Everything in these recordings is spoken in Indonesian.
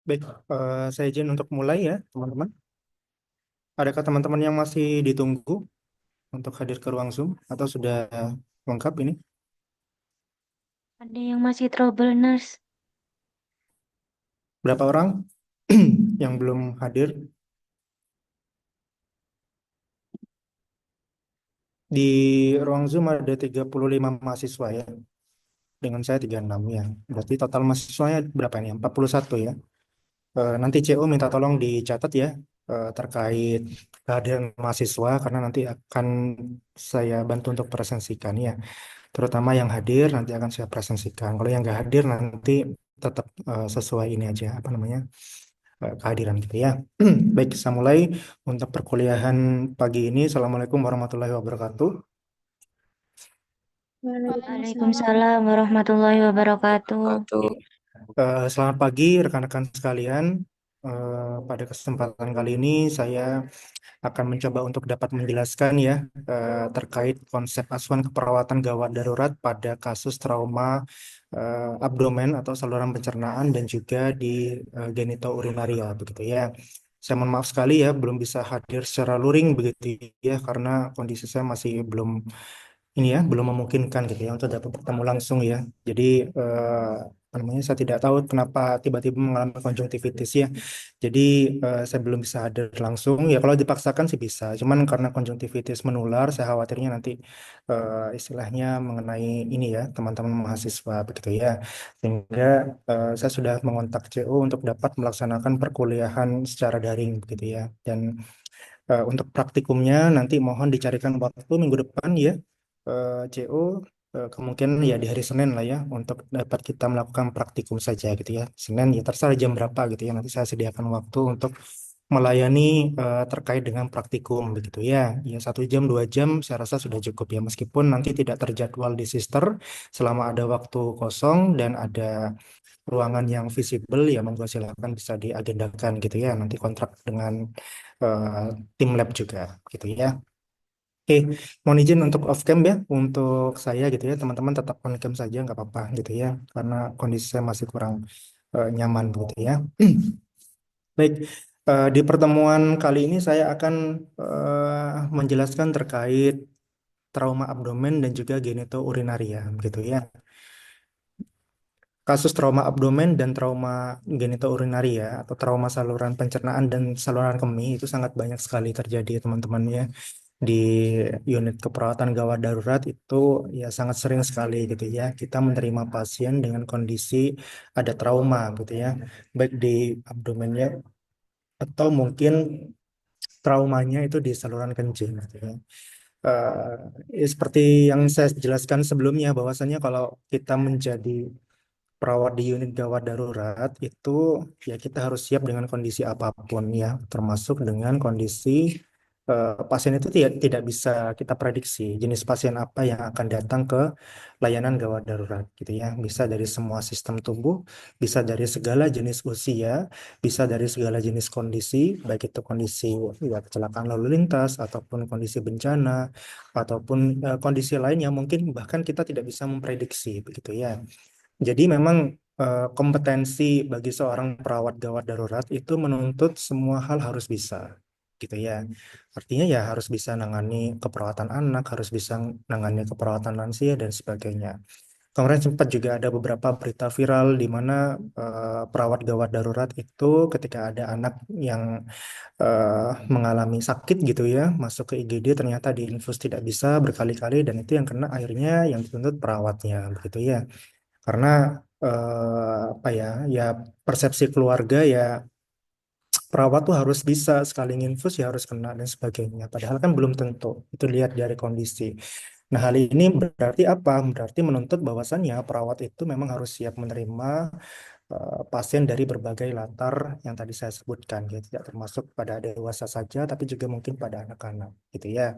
Baik, saya izin untuk mulai ya, teman-teman. Adakah teman-teman yang masih ditunggu untuk hadir ke ruang Zoom atau sudah lengkap ini? Ada yang masih trouble nurse. Berapa orang yang belum hadir? Di ruang Zoom ada 35 mahasiswa ya, dengan saya 36 ya. Berarti total mahasiswanya berapa ini? 41 ya. Nanti CO minta tolong dicatat ya, terkait kehadiran mahasiswa karena nanti akan saya bantu untuk presentasikan ya. Terutama yang hadir nanti akan saya presentasikan. Kalau yang nggak hadir nanti tetap sesuai ini aja apa namanya kehadiran gitu ya. Baik, saya mulai untuk perkuliahan pagi ini. Assalamualaikum warahmatullahi wabarakatuh. Waalaikumsalam Waalaikumsalam warahmatullahi wabarakatuh. wabarakatuh. Selamat pagi rekan-rekan sekalian. Pada kesempatan kali ini saya akan mencoba untuk dapat menjelaskan ya terkait konsep asuhan keperawatan gawat darurat pada kasus trauma abdomen atau saluran pencernaan dan juga di genitourinaria begitu ya. Saya mohon maaf sekali ya belum bisa hadir secara luring begitu ya karena kondisi saya masih belum ini ya belum memungkinkan gitu ya untuk dapat bertemu langsung ya. Jadi apa namanya saya tidak tahu kenapa tiba-tiba mengalami konjungtivitis ya. Jadi saya belum bisa hadir langsung ya kalau dipaksakan sih bisa. Cuman karena konjungtivitis menular saya khawatirnya nanti istilahnya mengenai ini ya teman-teman mahasiswa begitu ya. Sehingga saya sudah mengontak CO untuk dapat melaksanakan perkuliahan secara daring begitu ya. Dan untuk praktikumnya nanti mohon dicarikan waktu minggu depan ya, CO, kemungkinan ya di hari Senin lah ya untuk dapat kita melakukan praktikum saja gitu ya. Senin ya terserah jam berapa gitu ya. Nanti saya sediakan waktu untuk melayani terkait dengan praktikum begitu ya. Ya 1 jam 2 jam saya rasa sudah cukup ya meskipun nanti tidak terjadwal di sister selama ada waktu kosong dan ada ruangan yang visible ya monggo silakan bisa diagendakan gitu ya nanti kontrak dengan eh, tim lab juga gitu ya. Oke, mohon izin untuk off cam ya untuk saya gitu ya teman-teman tetap on cam saja nggak apa-apa gitu ya karena kondisi saya masih kurang nyaman gitu ya. Baik, di pertemuan kali ini saya akan menjelaskan terkait trauma abdomen dan juga genitourinaria gitu ya. Kasus trauma abdomen dan trauma genitourinaria atau trauma saluran pencernaan dan saluran kemih itu sangat banyak sekali terjadi teman-teman ya di unit keperawatan gawat darurat itu ya sangat sering sekali gitu ya kita menerima pasien dengan kondisi ada trauma gitu ya baik di abdomennya atau mungkin traumanya itu di saluran kencing gitu ya. Ya, seperti yang saya jelaskan sebelumnya bahwasanya kalau kita menjadi perawat di unit gawat darurat itu ya kita harus siap dengan kondisi apapun ya, termasuk dengan kondisi pasien itu tidak bisa kita prediksi jenis pasien apa yang akan datang ke layanan gawat darurat gitu ya. Bisa dari semua sistem tubuh, bisa dari segala jenis usia, bisa dari segala jenis kondisi, baik itu kondisi ya, kecelakaan lalu lintas ataupun kondisi bencana ataupun kondisi lain yang mungkin bahkan kita tidak bisa memprediksi begitu ya. Jadi memang kompetensi bagi seorang perawat gawat darurat itu menuntut semua hal harus bisa, gitu ya. Artinya ya harus bisa nangani keperawatan anak, harus bisa nangani keperawatan lansia dan sebagainya. Kemarin sempat juga ada beberapa berita viral di mana perawat gawat darurat itu ketika ada anak yang mengalami sakit gitu ya, masuk ke IGD ternyata diinfus tidak bisa berkali-kali dan itu yang kena akhirnya yang dituntut perawatnya, begitu ya karena apa ya ya persepsi keluarga ya perawat tuh harus bisa sekali nginfus ya harus kena dan sebagainya padahal kan belum tentu itu lihat dari kondisi. Nah hal ini berarti apa berarti menuntut bahwasannya perawat itu memang harus siap menerima pasien dari berbagai latar yang tadi saya sebutkan ya tidak termasuk pada dewasa saja tapi juga mungkin pada anak-anak gitu ya.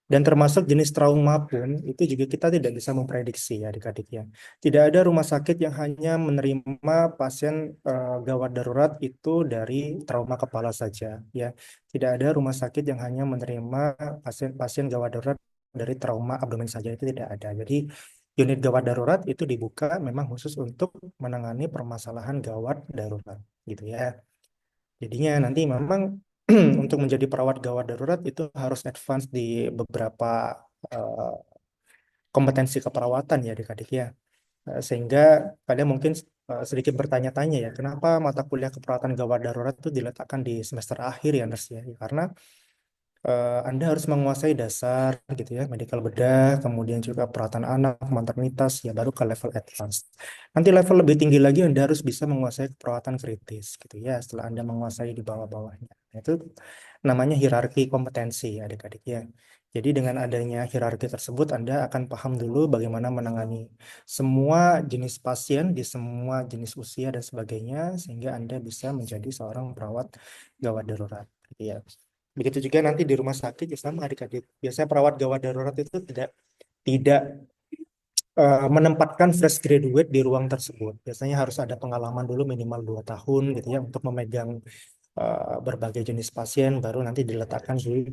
Dan termasuk jenis trauma pun itu juga kita tidak bisa memprediksi ya adik-adik ya. Tidak ada rumah sakit yang hanya menerima pasien gawat darurat itu dari trauma kepala saja ya. Tidak ada rumah sakit yang hanya menerima pasien-pasien gawat darurat dari trauma abdomen saja itu tidak ada. Jadi unit gawat darurat itu dibuka memang khusus untuk menangani permasalahan gawat darurat gitu ya. Jadinya nanti memang untuk menjadi perawat gawat darurat itu harus advance di beberapa eh, kompetensi keperawatan ya adik-adik ya. Sehingga kalian mungkin sedikit bertanya-tanya ya, kenapa mata kuliah keperawatan gawat darurat itu diletakkan di semester akhir ya, Nurse ya? Ya, karena Anda harus menguasai dasar gitu ya, medical bedah, kemudian juga perawatan anak, maternitas, ya baru ke level advance. Nanti level lebih tinggi lagi Anda harus bisa menguasai perawatan kritis gitu ya, setelah Anda menguasai di bawah-bawahnya. Nah, itu namanya hierarki kompetensi ya adik-adik ya. Jadi dengan adanya hierarki tersebut Anda akan paham dulu bagaimana menangani semua jenis pasien di semua jenis usia dan sebagainya sehingga Anda bisa menjadi seorang perawat gawat darurat gitu ya. Begitu juga nanti di rumah sakit ya sama adik-adik. Biasanya perawat gawat darurat itu tidak tidak menempatkan fresh graduate di ruang tersebut. Biasanya harus ada pengalaman dulu minimal 2 tahun gitu ya untuk memegang berbagai jenis pasien baru nanti diletakkan di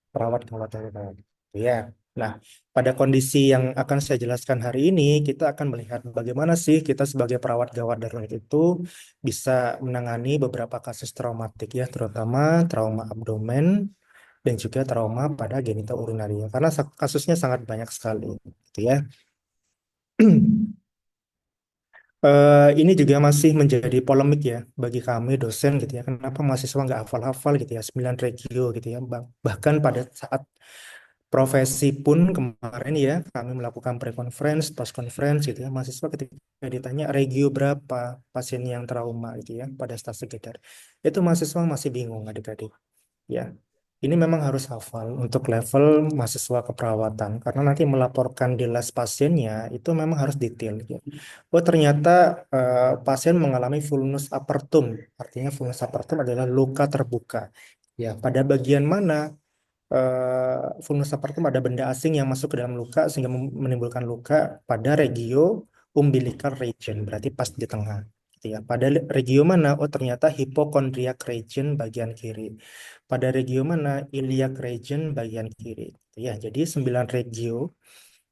perawat gawat darurat. Gitu ya. Nah, pada kondisi yang akan saya jelaskan hari ini, kita akan melihat bagaimana sih kita sebagai perawat gawat darurat itu bisa menangani beberapa kasus traumatik ya, terutama trauma abdomen, dan juga trauma pada genitourinaria karena kasusnya sangat banyak sekali gitu ya. Ini juga masih menjadi polemik ya bagi kami dosen gitu ya. Kenapa mahasiswa nggak hafal-hafal gitu ya 9 regio gitu ya. Bahkan pada saat profesi pun kemarin ya kami melakukan pre-conference, post-conference gitu ya. Mahasiswa ketika ditanya regio berapa pasien yang trauma gitu ya pada stase sekedar. Itu mahasiswa masih bingung adik-adik. Ya, ini memang harus hafal untuk level mahasiswa keperawatan karena nanti melaporkan di les pasiennya itu memang harus detail. Ya. Oh ternyata pasien mengalami vulnus apertum, artinya vulnus apertum adalah luka terbuka. Ya, pada bagian mana vulnus apertum ada benda asing yang masuk ke dalam luka sehingga menimbulkan luka pada regio umbilical region, berarti pas di tengah. Gitu ya. Pada regio mana? Oh ternyata hypochondriac region bagian kiri. Pada regio mana? Iliac region bagian kiri. Gitu ya. Jadi 9 regio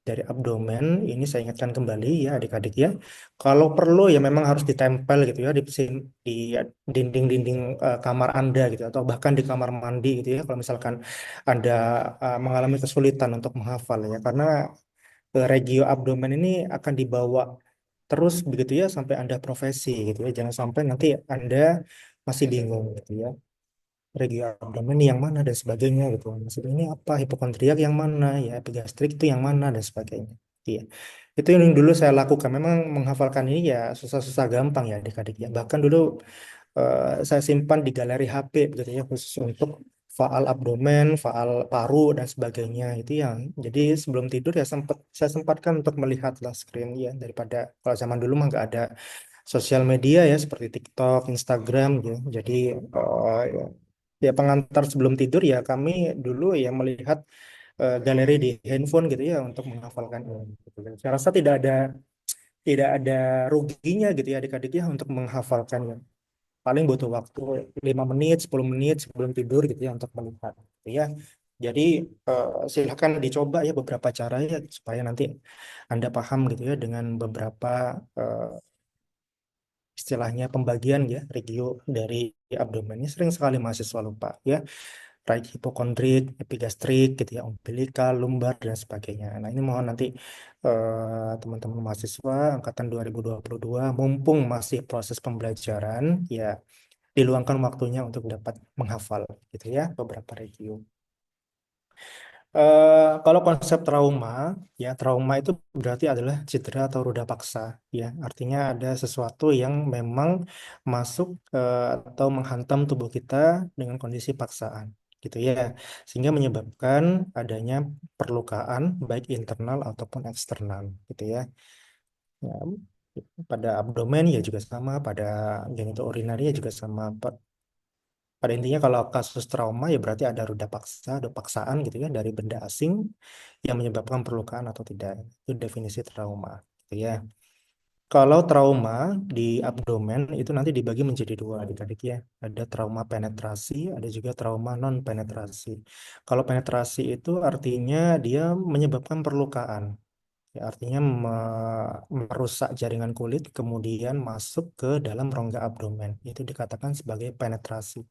dari abdomen ini saya ingatkan kembali ya adik-adik ya. Kalau perlu ya memang harus ditempel gitu ya di dinding-dinding kamar Anda gitu atau bahkan di kamar mandi gitu ya kalau misalkan Anda mengalami kesulitan untuk menghafal ya karena regio abdomen ini akan dibawa terus begitu ya sampai Anda profesi gitu ya. Jangan sampai nanti Anda masih bingung gitu ya regio abdomen yang mana dan sebagainya gitu. Maksudnya ini apa hipokondriak yang mana ya epigastrik itu yang mana dan sebagainya. Iya. Itu yang dulu saya lakukan. Memang menghafalkan ini ya susah-susah gampang ya adik-adik ya. Bahkan dulu saya simpan di galeri HP gitu ya khusus untuk faal abdomen, faal paru dan sebagainya itu yang jadi sebelum tidur ya saya sempatkan untuk melihat lah screen ya daripada kalau zaman dulu mah nggak ada sosial media ya seperti TikTok, Instagram ya. Jadi ya ya pengantar sebelum tidur ya kami dulu ya melihat galeri di handphone gitu ya untuk menghafalkan ini. Gitu. Dan saya rasa tidak ada ruginya gitu ya adik-adik ya untuk menghafalkannya. Paling butuh waktu 5 menit, 10 menit sebelum tidur gitu ya untuk melihat gitu ya. Jadi silakan dicoba ya beberapa cara ya supaya nanti Anda paham gitu ya dengan beberapa eh, istilahnya pembagian ya regio dari abdomen. Ini sering sekali mahasiswa lupa ya. Right hipokondrik, epigastrik gitu ya, umbilical, lumbar dan sebagainya. Nah, ini mohon nanti teman-teman mahasiswa angkatan 2022 mumpung masih proses pembelajaran ya diluangkan waktunya untuk dapat menghafal gitu ya beberapa regio. Kalau konsep trauma, ya trauma itu berarti adalah cedera atau ruda paksa, ya artinya ada sesuatu yang memang masuk atau menghantam tubuh kita dengan kondisi paksaan, gitu ya, sehingga menyebabkan adanya perlukaan baik internal ataupun eksternal, gitu ya. Ya, pada abdomen ya juga sama, pada genitourinary ya juga sama. Pada intinya kalau kasus trauma ya berarti ada ruda paksa, ada paksaan gitu ya dari benda asing yang menyebabkan perlukaan atau tidak. Itu definisi trauma gitu ya. Kalau trauma di abdomen itu nanti dibagi menjadi dua adik-adik ya. Ada trauma penetrasi, ada juga trauma non penetrasi. Kalau penetrasi itu artinya dia menyebabkan perlukaan. Ya, artinya merusak jaringan kulit kemudian masuk ke dalam rongga abdomen. Itu dikatakan sebagai penetrasi.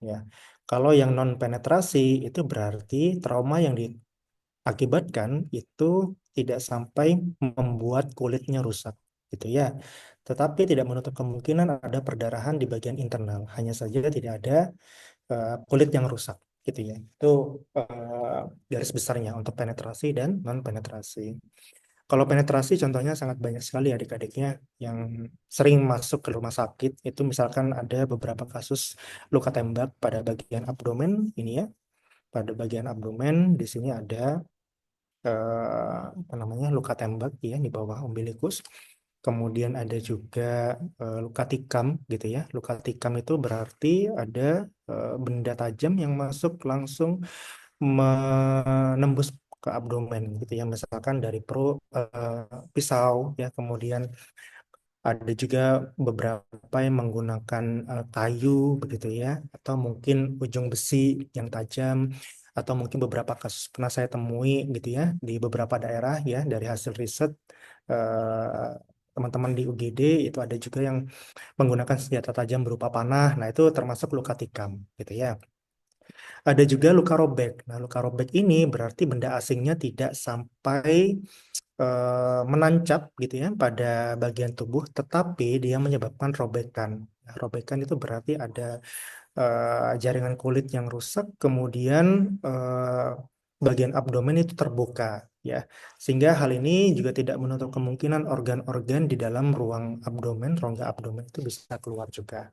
Ya, kalau yang non penetrasi itu berarti trauma yang diakibatkan itu tidak sampai membuat kulitnya rusak, gitu ya. Tetapi tidak menutup kemungkinan ada perdarahan di bagian internal. Hanya saja tidak ada kulit yang rusak, gitu ya. Itu eh, garis besarnya untuk penetrasi dan non penetrasi. Kalau penetrasi contohnya sangat banyak sekali adik-adiknya yang sering masuk ke rumah sakit. Itu misalkan ada beberapa kasus luka tembak pada bagian abdomen ini ya. Pada bagian abdomen di sini ada apa namanya luka tembak ya di bawah umbilikus. Kemudian ada juga luka tikam gitu ya. Luka tikam itu berarti ada benda tajam yang masuk langsung menembus ke abdomen gitu ya. Misalkan dari pisau ya. Kemudian ada juga beberapa yang menggunakan kayu begitu ya, atau mungkin ujung besi yang tajam, atau mungkin beberapa kasus pernah saya temui gitu ya di beberapa daerah ya dari hasil riset teman-teman di UGD itu ada juga yang menggunakan senjata tajam berupa panah. Nah, itu termasuk luka tikam gitu ya. Ada juga luka robek. Nah, luka robek ini berarti benda asingnya tidak sampai menancap gitu ya pada bagian tubuh, tetapi dia menyebabkan robekan. Nah, robekan itu berarti ada jaringan kulit yang rusak, kemudian bagian abdomen itu terbuka, ya. Sehingga hal ini juga tidak menutup kemungkinan organ-organ di dalam ruang abdomen, rongga abdomen itu bisa keluar juga.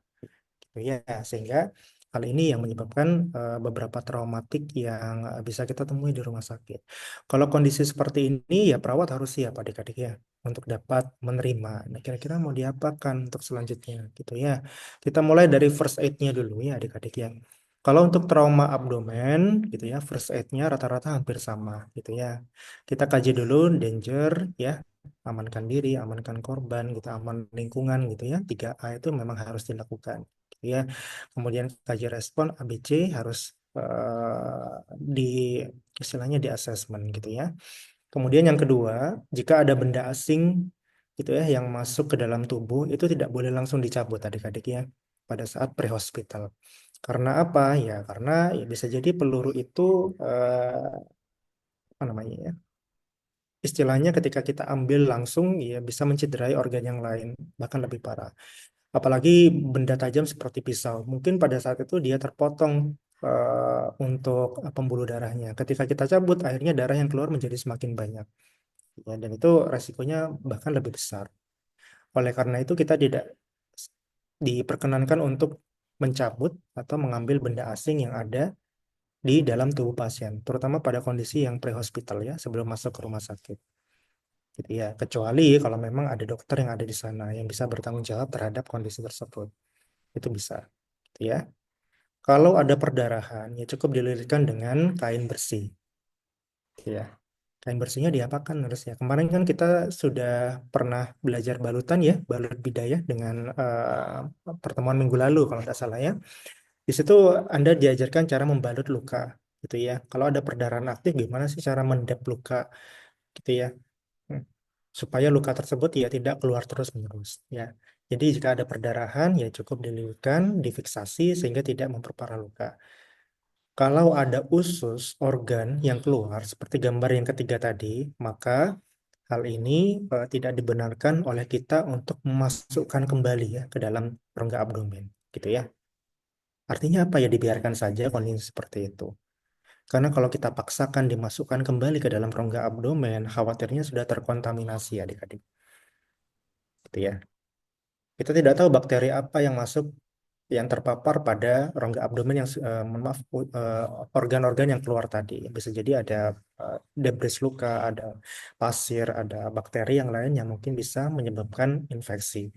Gitu ya, sehingga hal ini yang menyebabkan beberapa traumatik yang bisa kita temui di rumah sakit. Kalau kondisi seperti ini ya perawat harus siap adik-adik ya untuk dapat menerima. Nah, kira-kira mau diapakan untuk selanjutnya gitu ya. Kita mulai dari first aid-nya dulu ya adik-adik ya. Kalau untuk trauma abdomen gitu ya, first aid-nya rata-rata hampir sama gitu ya. Kita kaji dulu danger ya, amankan diri, amankan korban gitu, aman lingkungan gitu ya. 3A itu memang harus dilakukan gitu ya. Kemudian kaji respon ABC harus di istilahnya di assessment gitu ya. Kemudian yang kedua, jika ada benda asing gitu ya yang masuk ke dalam tubuh itu tidak boleh langsung dicabut adik-adik ya pada saat pre-hospital. Karena apa? Ya karena ya bisa jadi peluru itu apa namanya ya? Istilahnya ketika kita ambil langsung ya bisa mencederai organ yang lain bahkan lebih parah. Apalagi benda tajam seperti pisau. Mungkin pada saat itu dia terpotong untuk pembuluh darahnya. Ketika kita cabut, akhirnya darah yang keluar menjadi semakin banyak. Ya, dan itu resikonya bahkan lebih besar. Oleh karena itu kita tidak diperkenankan untuk mencabut atau mengambil benda asing yang ada di dalam tubuh pasien, terutama pada kondisi yang pre-hospital ya, sebelum masuk ke rumah sakit. Gitu ya, kecuali kalau memang ada dokter yang ada di sana yang bisa bertanggung jawab terhadap kondisi tersebut. Itu bisa. Gitu ya. Kalau ada perdarahan, ya cukup dililitkan dengan kain bersih. Ya, kain bersihnya diapakan harusnya? Kemarin kan kita sudah pernah belajar balutan ya, balut bidayah dengan pertemuan minggu lalu kalau tidak salah ya. Di situ Anda diajarkan cara membalut luka, gitu ya. Kalau ada perdarahan aktif, gimana sih cara mendep luka, gitu ya. Hmm. Supaya luka tersebut ya tidak keluar terus-menerus, ya. Jadi jika ada perdarahan, ya cukup dililitkan, difiksasi sehingga tidak memperparah luka. Kalau ada usus organ yang keluar seperti gambar yang ketiga tadi, maka hal ini tidak dibenarkan oleh kita untuk memasukkan kembali ya ke dalam rongga abdomen, gitu ya. Artinya apa ya dibiarkan saja kondisi seperti itu. Karena kalau kita paksakan dimasukkan kembali ke dalam rongga abdomen, khawatirnya sudah terkontaminasi adik-adik, gitu ya. Kita tidak tahu bakteri apa yang masuk yang terpapar pada rongga abdomen yang mohon maaf organ-organ yang keluar tadi. Bisa jadi ada debris luka, ada pasir, ada bakteri yang lain yang mungkin bisa menyebabkan infeksi,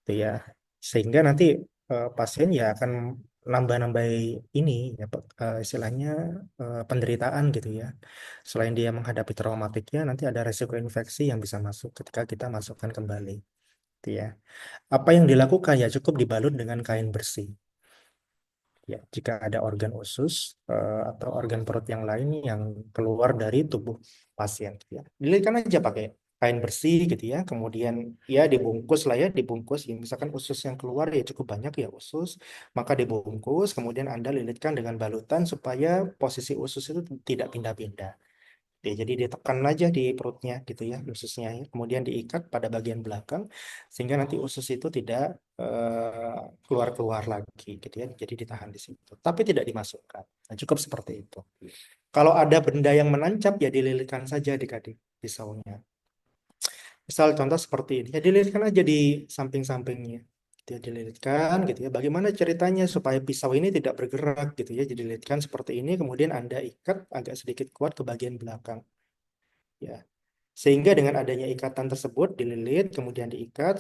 gitu ya. Sehingga nanti pasien ya akan nambah-nambah ini ya istilahnya penderitaan gitu ya. Selain dia menghadapi traumatiknya, nanti ada resiko infeksi yang bisa masuk ketika kita masukkan kembali, gitu ya. Apa yang dilakukan ya cukup dibalut dengan kain bersih. Ya, jika ada organ usus atau organ perut yang lain yang keluar dari tubuh pasien, gitu ya. Dililitkan aja pakai kain bersih gitu ya. Kemudian ya dibungkus lah ya, dibungkus. Ya, misalkan usus yang keluar ya cukup banyak ya usus, maka dibungkus. Kemudian Anda lilitkan dengan balutan supaya posisi usus itu tidak pindah-pindah. Ya, jadi ditekan aja di perutnya gitu ya, ususnya ya. Kemudian diikat pada bagian belakang sehingga nanti usus itu tidak keluar-keluar lagi gitu ya. Jadi ditahan di situ, tapi tidak dimasukkan. Nah, cukup seperti itu. Kalau ada benda yang menancap ya dililitkan saja adik-adik pisaunya. Misal contoh seperti ini, ya dililitkan aja di samping-sampingnya. Dia dililitkan gitu ya. Bagaimana ceritanya supaya pisau ini tidak bergerak gitu ya. Dililitkan seperti ini, kemudian Anda ikat agak sedikit kuat ke bagian belakang. Ya, sehingga dengan adanya ikatan tersebut dililit, kemudian diikat,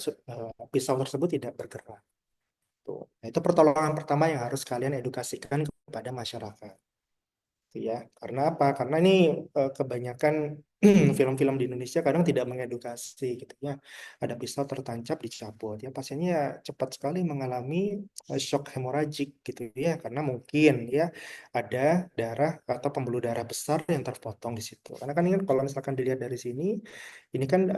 pisau tersebut tidak bergerak. Tuh. Nah, itu pertolongan pertama yang harus kalian edukasikan kepada masyarakat. Gitu ya. Karena apa? Karena ini kebanyakan film-film di Indonesia kadang tidak mengedukasi gitu ya. Ada pisau tertancap dicabut ya pasiennya cepat sekali mengalami shock hemoragik gitu ya karena mungkin ya ada darah atau pembuluh darah besar yang terpotong di situ. Karena kan ini kan kalau misalkan dilihat dari sini ini kan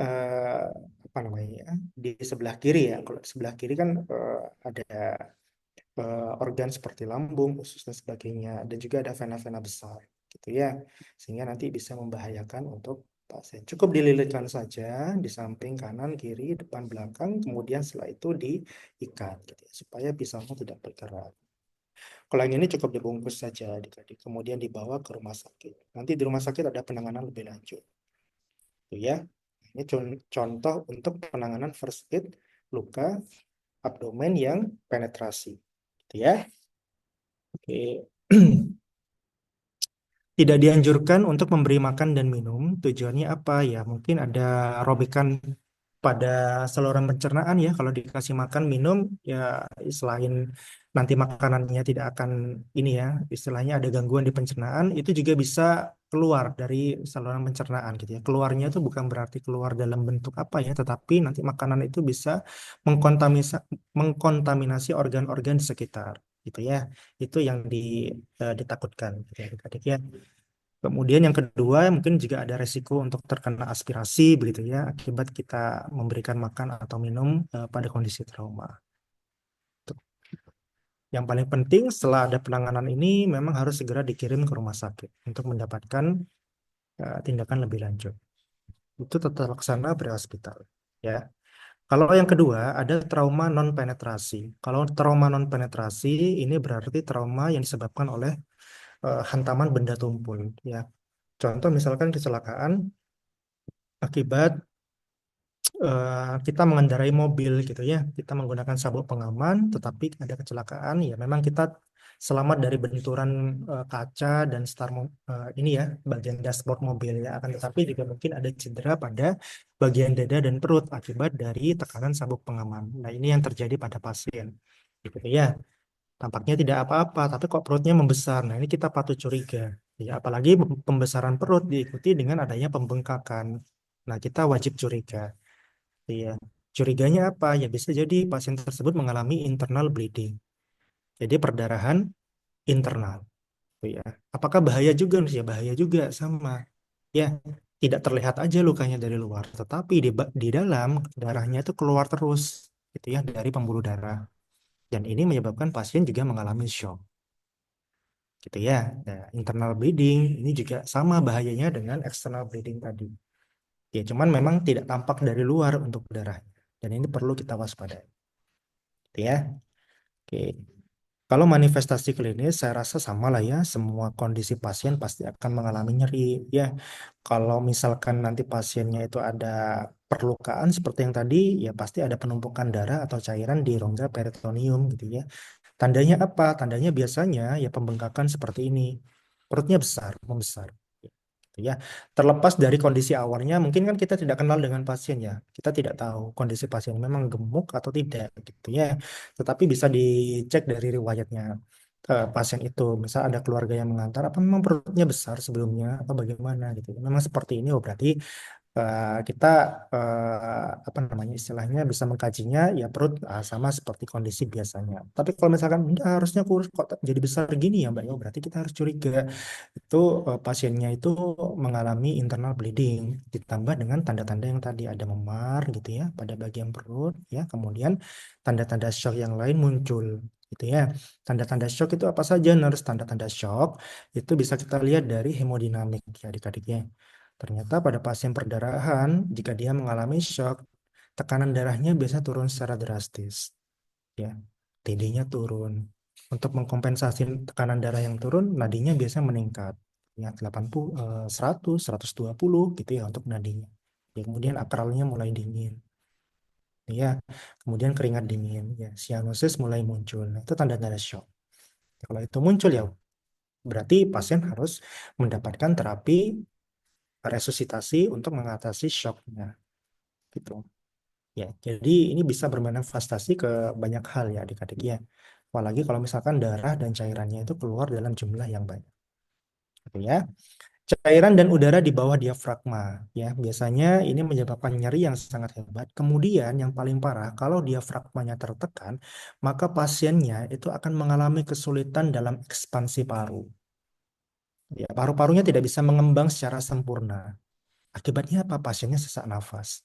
apa namanya ya, di sebelah kiri ya. Kalau di sebelah kiri kan ada organ seperti lambung, usus dan sebagainya, dan juga ada vena-vena besar, gitu ya, sehingga nanti bisa membahayakan untuk pasien. Cukup dililitkan saja di samping kanan, kiri, depan, belakang, kemudian setelah itu diikat, gitu ya, supaya pisaunya tidak bergerak. Kalau yang ini cukup dibungkus saja, adik-adik, kemudian dibawa ke rumah sakit. Nanti di rumah sakit ada penanganan lebih lanjut, gitu ya. Ini contoh untuk penanganan first aid luka abdomen yang penetrasi, gitu ya. Oke. Tidak dianjurkan untuk memberi makan dan minum. Tujuannya apa ya? Mungkin ada robekan pada saluran pencernaan ya. Kalau dikasih makan minum ya selain nanti makanannya tidak akan ini ya, istilahnya ada gangguan di pencernaan, itu juga bisa keluar dari saluran pencernaan gitu ya. Keluarnya itu bukan berarti keluar dalam bentuk apa ya, tetapi nanti makanan itu bisa mengkontaminasi mengkontaminasi organ-organ di sekitar gitu ya. Itu yang ditakutkan gitu ya, adik-adik ya. Kemudian yang kedua mungkin juga ada resiko untuk terkena aspirasi begitu ya akibat kita memberikan makan atau minum pada kondisi trauma. Tuh. Yang paling penting setelah ada penanganan ini memang harus segera dikirim ke rumah sakit untuk mendapatkan tindakan lebih lanjut. Itu tetap laksana pre-hospital ya. Kalau yang kedua ada trauma non penetrasi. Kalau trauma non penetrasi ini berarti trauma yang disebabkan oleh hantaman benda tumpul ya. Contoh misalkan kecelakaan akibat kita mengendarai mobil gitu ya, kita menggunakan sabuk pengaman, tetapi ada kecelakaan, ya memang kita selamat dari benturan kaca dan ini ya, bagian dashboard mobil ya, akan tetapi juga mungkin ada cedera pada bagian dada dan perut akibat dari tekanan sabuk pengaman. Nah, ini yang terjadi pada pasien, gitu ya. Tampaknya tidak apa-apa, tapi kok perutnya membesar. Nah, ini kita patut curiga. Ya, apalagi pembesaran perut diikuti dengan adanya pembengkakan. Nah, kita wajib curiga. Iya. Curiganya apa? Ya bisa jadi pasien tersebut mengalami internal bleeding. Jadi perdarahan internal. Ya. Apakah bahaya juga? Ya bahaya juga sama. Ya, tidak terlihat aja lukanya dari luar, tetapi di dalam darahnya itu keluar terus gitu ya dari pembuluh darah. Dan ini menyebabkan pasien juga mengalami shock. Gitu ya. Nah, internal bleeding ini juga sama bahayanya dengan external bleeding tadi. Ya, cuman memang tidak tampak dari luar untuk darahnya. Dan ini perlu kita waspadai. Gitu ya. Oke. Kalau manifestasi klinis, saya rasa sama lah ya. Semua kondisi pasien pasti akan mengalami nyeri. Ya, kalau misalkan nanti pasiennya itu ada perlukaan seperti yang tadi, ya pasti ada penumpukan darah atau cairan di rongga peritoneum gitu ya. Tandanya apa? Tandanya biasanya ya pembengkakan seperti ini. Perutnya besar, membesar. Gitu ya. Terlepas dari kondisi awalnya, mungkin kan kita tidak kenal dengan pasien ya. Kita tidak tahu kondisi pasien memang gemuk atau tidak gitu ya. Tetapi bisa dicek dari riwayatnya pasien itu. Misal ada keluarga yang mengantar, apa memang perutnya besar sebelumnya, apa bagaimana gitu. Memang seperti ini, oh berarti kita apa namanya istilahnya bisa mengkajinya ya perut sama seperti kondisi biasanya. Tapi kalau misalkan enggak harusnya kurus kok jadi besar gini ya Mbak, ya berarti kita harus curiga itu pasiennya itu mengalami internal bleeding ditambah dengan tanda-tanda yang tadi ada memar gitu ya pada bagian perut ya, kemudian tanda-tanda shock yang lain muncul gitu ya. Tanda-tanda shock itu apa saja? Nurse, tanda-tanda shock itu bisa kita lihat dari hemodinamik ya adik-adik ya. Ternyata pada pasien perdarahan, jika dia mengalami shock, tekanan darahnya biasa turun secara drastis, ya. TD-nya turun. Untuk mengkompensasi tekanan darah yang turun, nadinya biasa meningkat. Ya, 80, 100, 120 gitu ya untuk nadinya. Ya, kemudian akralnya mulai dingin. Ya, kemudian keringat dingin. Ya, cyanosis mulai muncul. Nah, itu tanda-tanda shock. Kalau itu muncul ya berarti pasien harus mendapatkan terapi resusitasi untuk mengatasi shocknya gitu ya. Jadi ini bisa bermanifestasi ke banyak hal ya adik-adik ya. Apalagi kalau misalkan darah dan cairannya itu keluar dalam jumlah yang banyak gitu ya. Cairan dan udara di bawah diafragma ya. Biasanya ini menyebabkan nyeri yang sangat hebat. Kemudian yang paling parah kalau diafragmanya tertekan, maka pasiennya itu akan mengalami kesulitan dalam ekspansi paru. Ya, paru-parunya tidak bisa mengembang secara sempurna. Akibatnya apa? Pasiennya sesak nafas.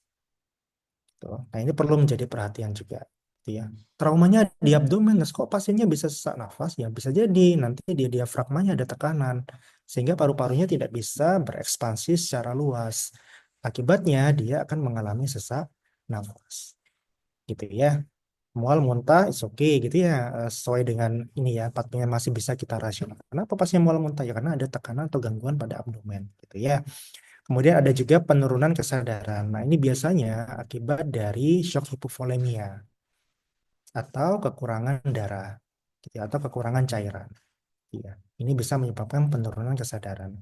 Tuh. Nah, ini perlu menjadi perhatian juga. Gitu ya. Traumanya di abdomen, nah, kok pasiennya bisa sesak nafas? Ya bisa jadi nanti di diafragmanya ada tekanan, sehingga paru-parunya tidak bisa berekspansi secara luas. Akibatnya dia akan mengalami sesak nafas. Gitu ya. Mual, muntah, is okay gitu ya. Sesuai dengan ini ya, patnya masih bisa kita rasional. Kenapa pasien mual muntah? Ya karena ada tekanan atau gangguan pada abdomen. Gitu ya. Kemudian ada juga penurunan kesadaran. Nah, ini biasanya akibat dari shock hipovolemia atau kekurangan darah, gitu ya, atau kekurangan cairan. Iya, ini bisa menyebabkan penurunan kesadaran.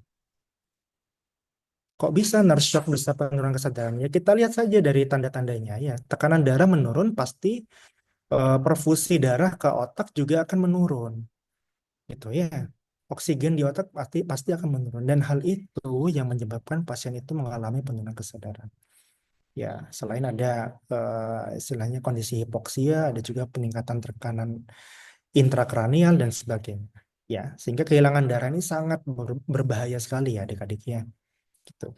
Kok bisa nurse shock bisa penurunan kesadaran? Ya, kita lihat saja dari tanda-tandanya ya. Tekanan darah menurun pasti perfusi darah ke otak juga akan menurun, gitu ya. Oksigen di otak pasti pasti akan menurun dan hal itu yang menyebabkan pasien itu mengalami penurunan kesadaran. Ya, selain ada istilahnya kondisi hipoksia, ada juga peningkatan tekanan intrakranial dan sebagainya. Ya, sehingga kehilangan darah ini sangat berbahaya sekali ya adik-adik ya. Gitu.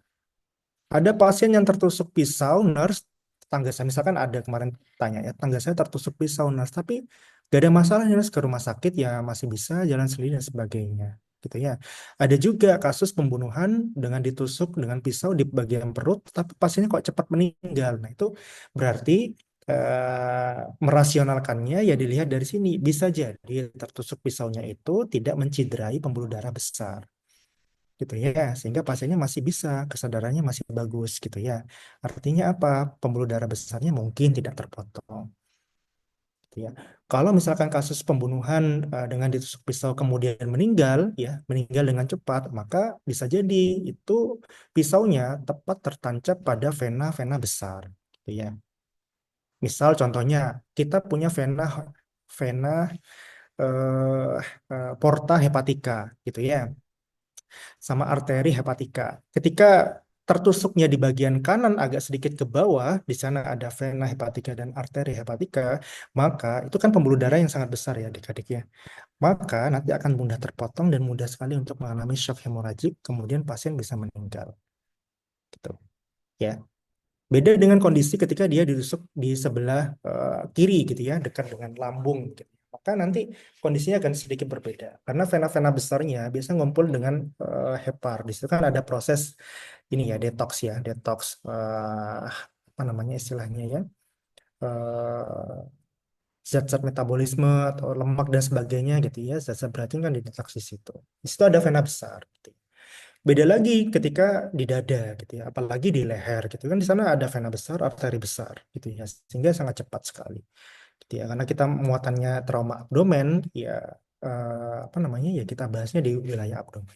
Ada pasien yang tertusuk pisau, nurse, tetangga saya misalkan ada kemarin tanya ya, tetangga saya tertusuk pisau, nurse, tapi gak ada masalah nurse ke rumah sakit ya masih bisa jalan sendiri dan sebagainya. Gitu ya. Ada juga kasus pembunuhan dengan ditusuk dengan pisau di bagian perut, tapi pasiennya kok cepat meninggal. Nah itu berarti merasionalkannya ya dilihat dari sini. Bisa jadi tertusuk pisaunya itu tidak menciderai pembuluh darah besar gitu ya, sehingga pasiennya masih bisa, kesadarannya masih bagus gitu ya. Artinya apa? Pembuluh darah besarnya mungkin tidak terpotong gitu ya. Kalau misalkan kasus pembunuhan dengan ditusuk pisau kemudian meninggal ya, meninggal dengan cepat, maka bisa jadi itu pisaunya tepat tertancap pada vena-vena besar gitu ya. Misal contohnya kita punya vena vena eh, porta hepatica gitu ya, sama arteri hepatika. Ketika tertusuknya di bagian kanan agak sedikit ke bawah, di sana ada vena hepatika dan arteri hepatika, maka itu kan pembuluh darah yang sangat besar ya adik-adik ya. Maka nanti akan mudah terpotong dan mudah sekali untuk mengalami shock hemoragik, kemudian pasien bisa meninggal. Gitu. Ya. Beda dengan kondisi ketika dia ditusuk di sebelah kiri gitu ya, dekat dengan lambung gitu. Maka nanti kondisinya akan sedikit berbeda. Karena vena-vena besarnya biasa ngumpul dengan hepar. Di situ kan ada proses ini ya, detox apa namanya istilahnya ya, eh, zat-zat metabolisme atau lemak dan sebagainya gitu ya, zat-zat beracun kan didetox di situ. Di situ ada vena besar. Gitu. Beda lagi ketika di dada gitu ya, apalagi di leher gitu kan di sana ada vena besar, arteri besar gitu ya, sehingga sangat cepat sekali gitu ya. Karena kita muatannya trauma abdomen ya apa namanya ya kita bahasnya di wilayah abdomen.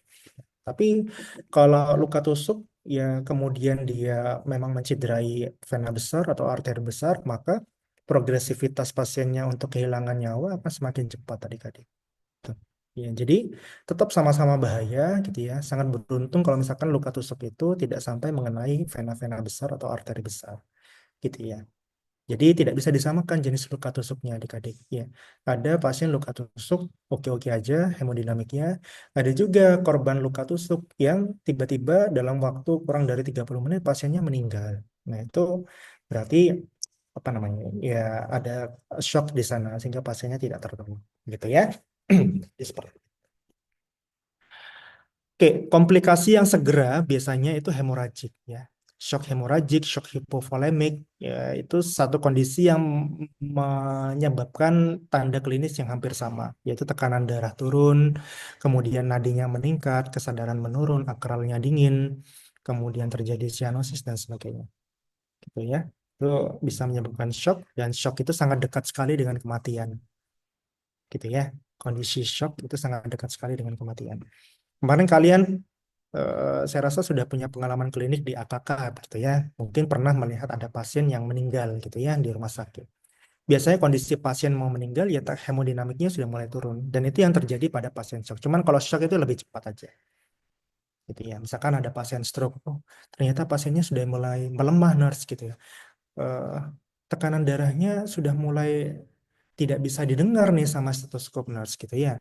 Tapi kalau luka tusuk ya kemudian dia memang menciderai vena besar atau arteri besar, maka progresivitas pasiennya untuk kehilangan nyawa akan semakin cepat adik-adik. Ya, jadi tetap sama-sama bahaya gitu ya. Sangat beruntung kalau misalkan luka tusuk itu tidak sampai mengenai vena-vena besar atau arteri besar gitu ya. Jadi tidak bisa disamakan jenis luka tusuknya adik-adik. Ya, ada pasien luka tusuk oke-oke aja hemodinamiknya. Ada juga korban luka tusuk yang tiba-tiba dalam waktu kurang dari 30 menit pasiennya meninggal. Nah, itu berarti apa namanya? Ya, ada shock di sana sehingga pasiennya tidak tertolong gitu ya. Jadi seperti Oke, komplikasi yang segera biasanya itu hemoragik ya. Shock hemoragik, shock hipovolemik, ya itu satu kondisi yang menyebabkan tanda klinis yang hampir sama, yaitu tekanan darah turun, kemudian nadinya meningkat, kesadaran menurun, akralnya dingin, kemudian terjadi cyanosis dan sebagainya. Gitu ya. Itu bisa menyebabkan shock dan shock itu sangat dekat sekali dengan kematian. Gitu ya. Kondisi shock itu sangat dekat sekali dengan kematian. Kemarin kalian saya rasa sudah punya pengalaman klinik di AKK gitu ya. Mungkin pernah melihat ada pasien yang meninggal gitu ya di rumah sakit. Biasanya kondisi pasien mau meninggal ya hemodinamiknya sudah mulai turun dan itu yang terjadi pada pasien shock. Cuman kalau shock itu lebih cepat aja gitu ya. Misalkan ada pasien stroke, oh ternyata pasiennya sudah mulai melemah nurse gitu ya. eh, Tekanan darahnya sudah mulai tidak bisa didengar nih sama stetoskop nurse gitu ya.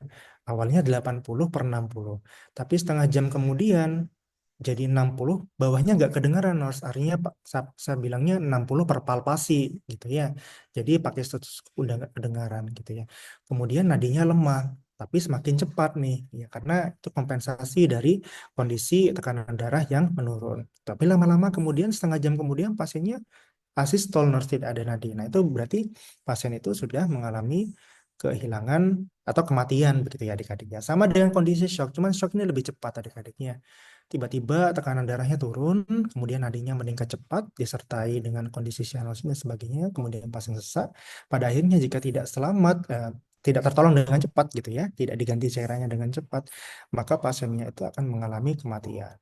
Awalnya 80 per 60, tapi setengah jam kemudian jadi 60, bawahnya nggak kedengaran nurse. Artinya Pak, saya bilangnya 60 per palpasi gitu ya. Jadi pakai stetoskop udah nggak kedengaran gitu ya. Kemudian nadinya lemah, tapi semakin cepat nih ya karena itu kompensasi dari kondisi tekanan darah yang menurun. Tapi lama-lama kemudian setengah jam kemudian pasiennya asistol nurse tidak ada nadi. Nah, itu berarti pasien itu sudah mengalami kehilangan atau kematian begitu ya adik-adiknya. Sama dengan kondisi shock, cuman shock ini lebih cepat adik-adiknya. Tiba-tiba tekanan darahnya turun, kemudian nadinya meningkat cepat, disertai dengan kondisi cyanosis dan sebagainya, kemudian pasien sesak. Pada akhirnya jika tidak selamat, tidak tertolong dengan cepat gitu ya, tidak diganti cairannya dengan cepat, maka pasiennya itu akan mengalami kematian.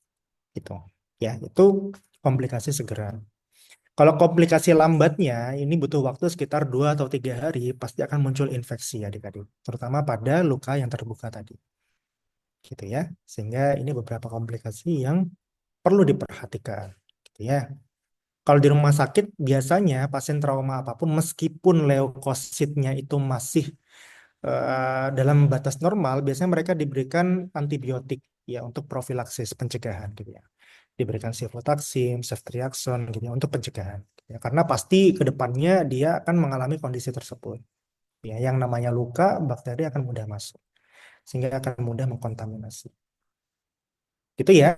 Gitu. Ya, itu komplikasi segera. Kalau komplikasi lambatnya, ini butuh waktu sekitar 2 atau 3 hari, pasti akan muncul infeksi adik-adik, terutama pada luka yang terbuka tadi, gitu ya. Sehingga ini beberapa komplikasi yang perlu diperhatikan, gitu ya. Kalau di rumah sakit, biasanya pasien trauma apapun, meskipun leukositnya itu masih dalam batas normal, biasanya mereka diberikan antibiotik ya untuk profilaksis pencegahan, gitu ya. Diberikan cifotaksim, ceftriaxone gitu ya, untuk pencegahan. Ya, karena pasti ke depannya dia akan mengalami kondisi tersebut. Ya, yang namanya luka, bakteri akan mudah masuk sehingga akan mudah mengkontaminasi. Gitu ya.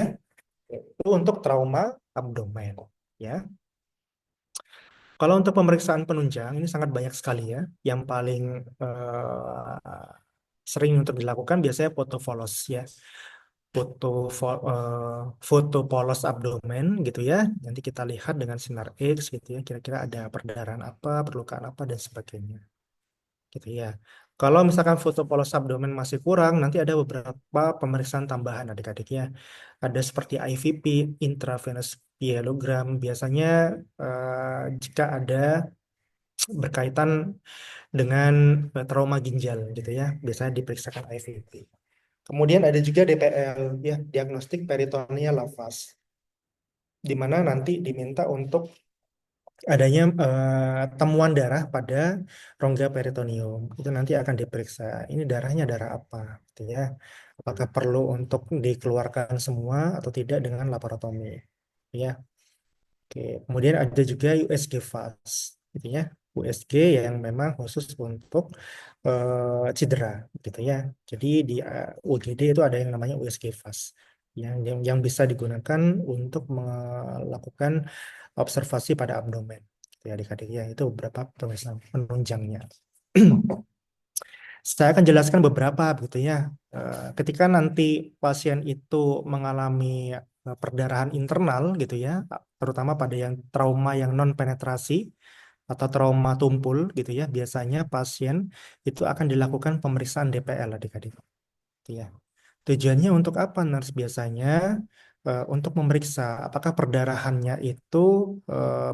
Itu untuk trauma abdomen. Ya. Kalau untuk pemeriksaan penunjang ini sangat banyak sekali ya. Yang paling sering untuk dilakukan biasanya foto volos ya. Foto polos abdomen gitu ya. Nanti kita lihat dengan sinar X gitu ya. Kira-kira ada perdarahan apa, perlukaan apa dan sebagainya. Gitu ya. Kalau misalkan foto polos abdomen masih kurang, nanti ada beberapa pemeriksaan tambahan adik-adik ya. Ada seperti IVP, intravenous pielogram. Biasanya jika ada berkaitan dengan trauma ginjal gitu ya, biasanya diperiksakan IVP. Kemudian ada juga DPL ya, diagnostik peritoneal lavas, di mana nanti diminta untuk adanya temuan darah pada rongga peritoneum. Itu nanti akan diperiksa. Ini darahnya darah apa, gitu ya. Apakah perlu untuk dikeluarkan semua atau tidak dengan laparotomi, ya. Oke, kemudian ada juga USG fast, gitu ya. USG yang memang khusus untuk cedera, gitu ya. Jadi di UGD itu ada yang namanya USG fast, yang bisa digunakan untuk melakukan observasi pada abdomen. Gitu ya, adik-adik ya, itu beberapa pemeriksaan penunjangnya. Saya akan jelaskan beberapa begitu ya. Ketika nanti pasien itu mengalami perdarahan internal gitu ya, terutama pada yang trauma yang non penetrasi atau trauma tumpul gitu ya, biasanya pasien itu akan dilakukan pemeriksaan DPL adik-adik. Gitu ya. Tujuannya untuk apa, nurse? Biasanya untuk memeriksa apakah perdarahannya itu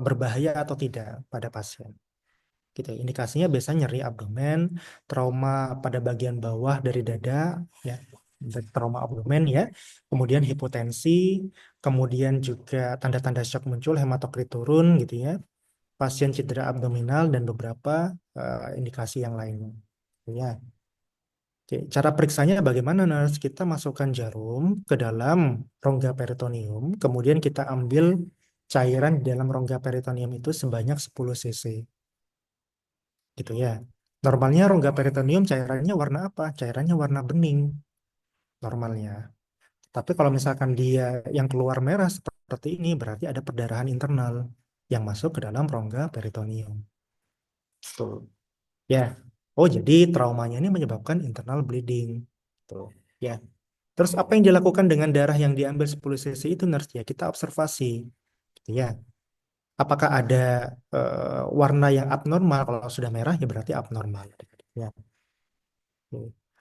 berbahaya atau tidak pada pasien. gitu. Indikasinya biasanya nyeri abdomen, trauma pada bagian bawah dari dada, ya, trauma abdomen ya, kemudian hipotensi, kemudian juga tanda-tanda shock muncul, hematokrit turun gitu ya, pasien cedera abdominal dan beberapa indikasi yang lainnya. Ya. Oke, cara periksanya bagaimana, Nurse? Kita masukkan jarum ke dalam rongga peritoneum, kemudian kita ambil cairan di dalam rongga peritoneum itu sebanyak 10 cc. Gitu ya. Normalnya rongga peritoneum cairannya warna apa? Cairannya warna bening normalnya. Tapi kalau misalkan dia yang keluar merah seperti ini, berarti ada perdarahan internal yang masuk ke dalam rongga peritoneum. Tuh. Ya. Oh, jadi traumanya ini menyebabkan internal bleeding. Tuh. Ya. Terus apa yang dilakukan dengan darah yang diambil 10 cc itu, Nurse? Ya, kita observasi. Gitu ya. Apakah ada warna yang abnormal? Kalau sudah merah ya berarti abnormal. Ya.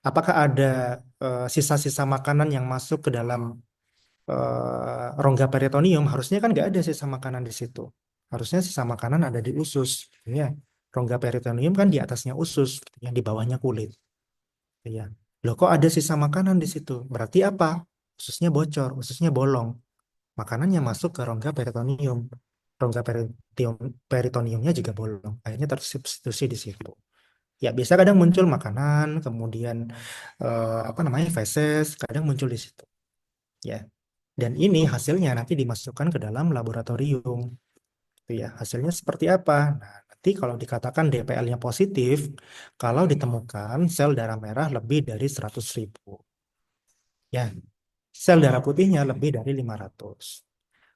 Apakah ada sisa-sisa makanan yang masuk ke dalam rongga peritoneum? Harusnya kan nggak ada sisa makanan di situ. Harusnya sisa makanan ada di usus. Ya. Rongga peritoneum kan di atasnya usus, yang di bawahnya kulit. Ya. Loh, kok ada sisa makanan di situ? Berarti apa? Ususnya bocor, ususnya bolong. Makanannya masuk ke rongga peritoneum. Rongga peritoneumnya juga bolong. Akhirnya tersubstitusi di situ. Ya, biasa kadang muncul makanan, kemudian apa namanya feses, kadang muncul di situ. Ya, dan ini hasilnya nanti dimasukkan ke dalam laboratorium. Gitu ya, hasilnya seperti apa? Nah, nanti kalau dikatakan DPL-nya positif, kalau ditemukan sel darah merah lebih dari 100.000. Ya, sel darah putihnya lebih dari 500.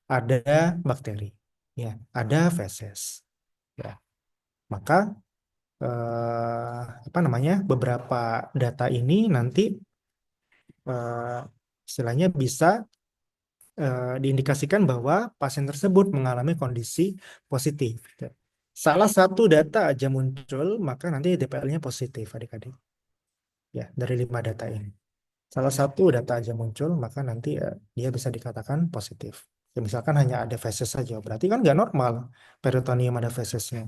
Ada bakteri, ya, ada feses. Ya, maka apa namanya beberapa data ini nanti eh, istilahnya bisa diindikasikan bahwa pasien tersebut mengalami kondisi positif. Salah satu data aja muncul, maka nanti DPL-nya positif, adik-adik. Ya, dari 5 data ini. Salah satu data aja muncul, maka nanti dia bisa dikatakan positif. Ya, misalkan hanya ada feses saja, berarti kan nggak normal peritoneum ada fesesnya.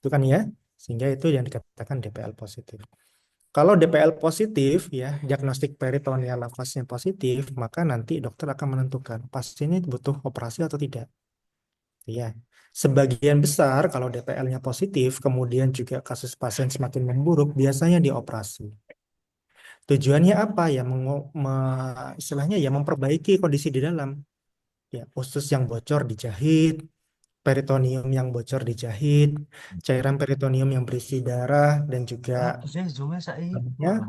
Itu kan ya, sehingga itu yang dikatakan DPL positif. Kalau DPL positif, ya, diagnostik peritoneal lavasnya positif, maka nanti dokter akan menentukan pasien ini butuh operasi atau tidak. Ya, sebagian besar kalau DPL-nya positif, kemudian juga kasus pasien semakin memburuk, biasanya dioperasi. Tujuannya apa? Ya, istilahnya ya memperbaiki kondisi di dalam. Ya, usus yang bocor dijahit, peritoneum yang bocor dijahit, cairan peritoneum yang berisi darah, dan juga ya,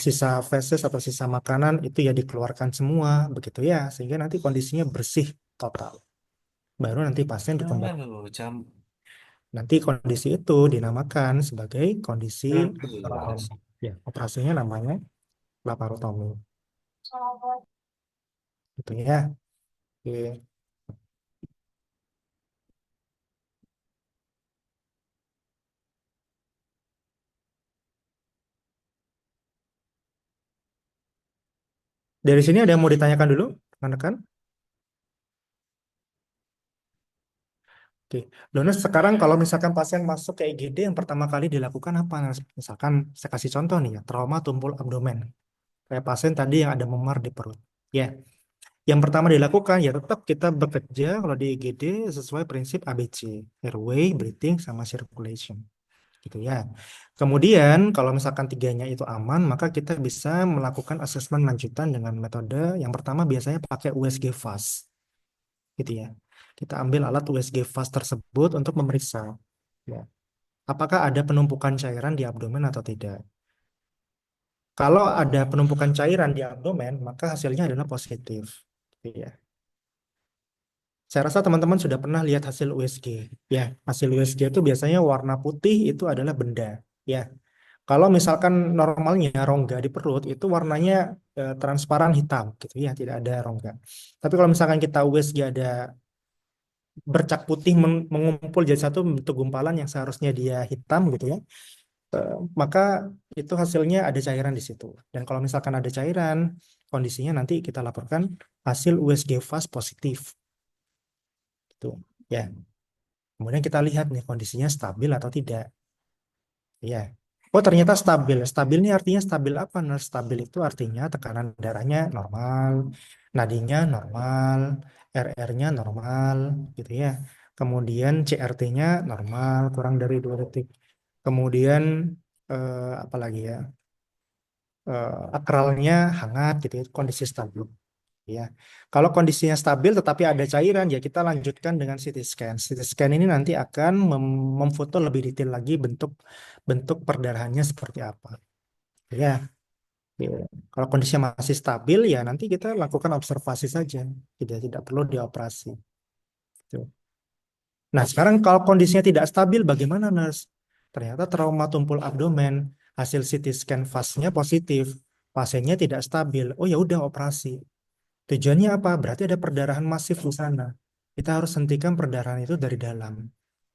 sisa feses atau sisa makanan itu ya dikeluarkan semua begitu ya, sehingga nanti kondisinya bersih total. Baru nanti pasien dikembali. Nanti kondisi itu dinamakan sebagai kondisi laparotomi. Ya, operasinya namanya laparotomi. Gitu ya. Oke. Dari sini ada yang mau ditanyakan dulu, rekan-rekan? Oke, Dones, sekarang kalau misalkan pasien masuk ke IGD yang pertama kali dilakukan apa? Nah, misalkan saya kasih contoh nih ya, trauma tumpul abdomen. Kayak pasien tadi yang ada memar di perut. Ya, yang pertama dilakukan ya tetap kita bekerja kalau di IGD sesuai prinsip ABC, airway, breathing, sama circulation. Gitu ya. Kemudian kalau misalkan tiganya itu aman, maka kita bisa melakukan asesmen lanjutan dengan metode yang pertama biasanya pakai USG fast. Gitu ya. Kita ambil alat USG fast tersebut untuk memeriksa. Ya. Apakah ada penumpukan cairan di abdomen atau tidak? Kalau ada penumpukan cairan di abdomen, maka hasilnya adalah positif. Ya. Saya rasa teman-teman sudah pernah lihat hasil USG. Ya, hasil USG itu biasanya warna putih itu adalah benda. Ya, kalau misalkan normalnya rongga di perut itu warnanya transparan hitam, gitu ya, tidak ada rongga. Tapi kalau misalkan kita USG ada bercak putih mengumpul jadi satu bentuk gumpalan yang seharusnya dia hitam, gitu ya, maka itu hasilnya ada cairan di situ. Dan kalau misalkan ada cairan, kondisinya nanti kita laporkan hasil USG fast positif. Gitu. Ya. Kemudian kita lihat nih kondisinya stabil atau tidak. Ya. Oh, ternyata stabil. Stabil ini artinya stabil apa? Nah, stabil itu artinya tekanan darahnya normal, nadinya normal, RR-nya normal, gitu ya. Kemudian CRT-nya normal, kurang dari 2 detik. Kemudian apa lagi ya? Akralnya hangat, gitu ya. Kondisi stabil. Ya, kalau kondisinya stabil tetapi ada cairan, ya kita lanjutkan dengan CT scan. CT scan ini nanti akan memfoto lebih detail lagi bentuk bentuk perdarahannya seperti apa. Ya, ya. Kalau kondisinya masih stabil, ya nanti kita lakukan observasi saja, tidak perlu dioperasi. Gitu. Nah, sekarang kalau kondisinya tidak stabil, bagaimana, Nurse? Ternyata trauma tumpul abdomen, hasil CT scan FAST-nya positif, pasiennya tidak stabil. Oh ya udah operasi. Tujuannya apa? Berarti ada perdarahan masif di sana. Kita harus hentikan perdarahan itu dari dalam.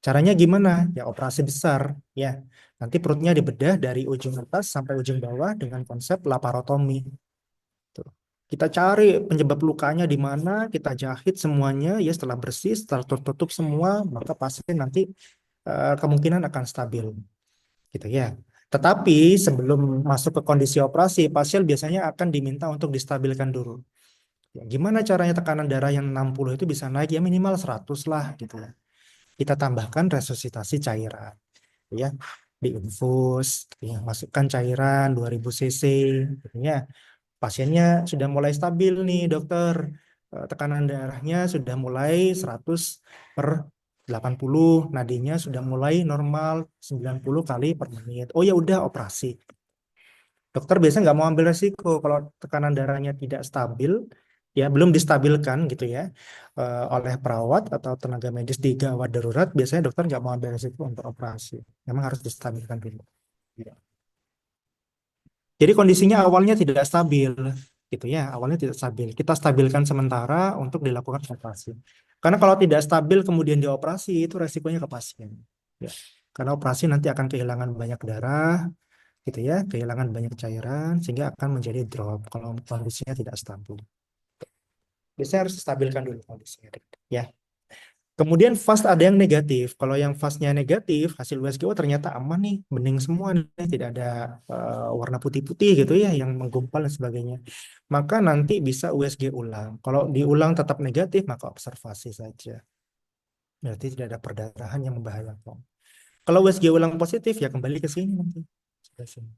Caranya gimana? Ya operasi besar. Ya, nanti perutnya dibedah dari ujung atas sampai ujung bawah dengan konsep laparotomi. Tuh. Kita cari penyebab lukanya di mana, kita jahit semuanya. Ya setelah bersih, setelah tertutup semua, maka pasien nanti kemungkinan akan stabil. Gitu ya. Tetapi sebelum masuk ke kondisi operasi, pasien biasanya akan diminta untuk distabilkan dulu. Ya, gimana caranya tekanan darah yang 60 itu bisa naik ya minimal 100 lah gitu ya. Kita tambahkan resusitasi cairan ya. Diinfus, ya, masukkan cairan 2000 cc gitu ya. Pasiennya sudah mulai stabil nih, dokter. Tekanan darahnya sudah mulai 100/80, nadinya sudah mulai normal 90 kali per menit. Oh ya udah operasi. Dokter biasanya nggak mau ambil resiko kalau tekanan darahnya tidak stabil, ya belum distabilkan gitu ya oleh perawat atau tenaga medis di gawat darurat. Biasanya dokter nggak mau ambil resiko untuk operasi. Memang harus distabilkan dulu. Ya. Jadi kondisinya awalnya tidak stabil, gitu ya. Awalnya tidak stabil. Kita stabilkan sementara untuk dilakukan operasi. Karena kalau tidak stabil kemudian dioperasi itu resikonya ke pasien. Ya. Karena operasi nanti akan kehilangan banyak darah, gitu ya, kehilangan banyak cairan sehingga akan menjadi drop kalau kondisinya tidak stabil. Biasanya harus stabilkan dulu kondisinya, ya. Kemudian fast ada yang negatif. Kalau yang fastnya negatif, hasil USGO ternyata aman nih, bening semua nih, tidak ada warna putih-putih gitu ya, yang menggumpal dan sebagainya. Maka nanti bisa USG ulang. Kalau diulang tetap negatif, maka observasi saja. Berarti tidak ada perdarahan yang membahayakan. Kalau USG ulang positif, ya kembali ke sini nanti. Sudah sini.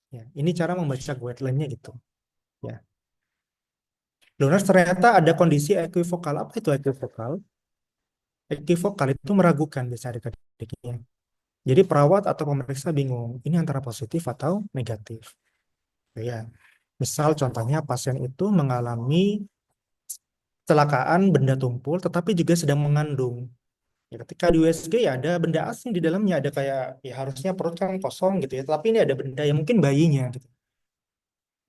Ya, ini cara membaca guideline-nya gitu. Ya. Donors ternyata ada kondisi equivokal. Apa itu equivokal? Equivokal itu meragukan bisa adik-adiknya. Jadi perawat atau pemeriksa bingung, ini antara positif atau negatif. Ya. Misal contohnya pasien itu mengalami kecelakaan benda tumpul tetapi juga sedang mengandung. Ya, ketika di USG ya ada benda asing di dalamnya, ada kayak ya harusnya perut kan kosong gitu ya, tapi ini ada benda yang mungkin bayinya gitu.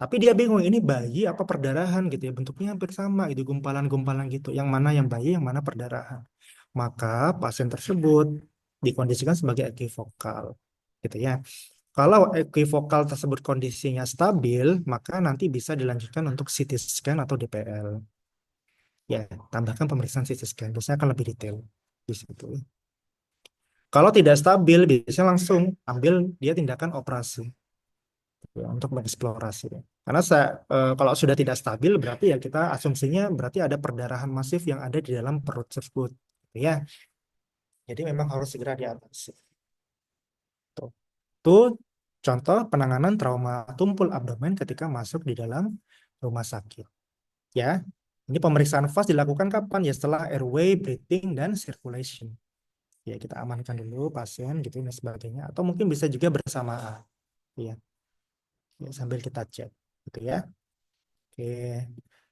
Tapi dia bingung ini bayi apa perdarahan gitu ya. Bentuknya hampir sama gitu, gumpalan-gumpalan gitu. Yang mana yang bayi, yang mana perdarahan. Maka pasien tersebut dikondisikan sebagai ekivokal gitu ya. Kalau ekivokal tersebut kondisinya stabil, maka nanti bisa dilanjutkan untuk CT scan atau DPL. Ya, tambahkan pemeriksaan CT scan. Biasanya akan lebih detail di situ. Kalau tidak stabil, biasanya langsung ambil dia tindakan operasi ya, untuk mengeksplorasi. Karena kalau sudah tidak stabil berarti ya kita asumsinya berarti ada perdarahan masif yang ada di dalam perut tersebut. Gitu ya. Jadi memang harus segera diatasi. Tuh. Itu contoh penanganan trauma tumpul abdomen ketika masuk di dalam rumah sakit. Ya. Ini pemeriksaan FAST dilakukan kapan? Ya setelah airway, breathing, dan circulation. Ya kita amankan dulu pasien gitu dan sebagainya. Atau mungkin bisa juga bersamaan. Ya, ya sambil kita cek. Gitu ya. Oke.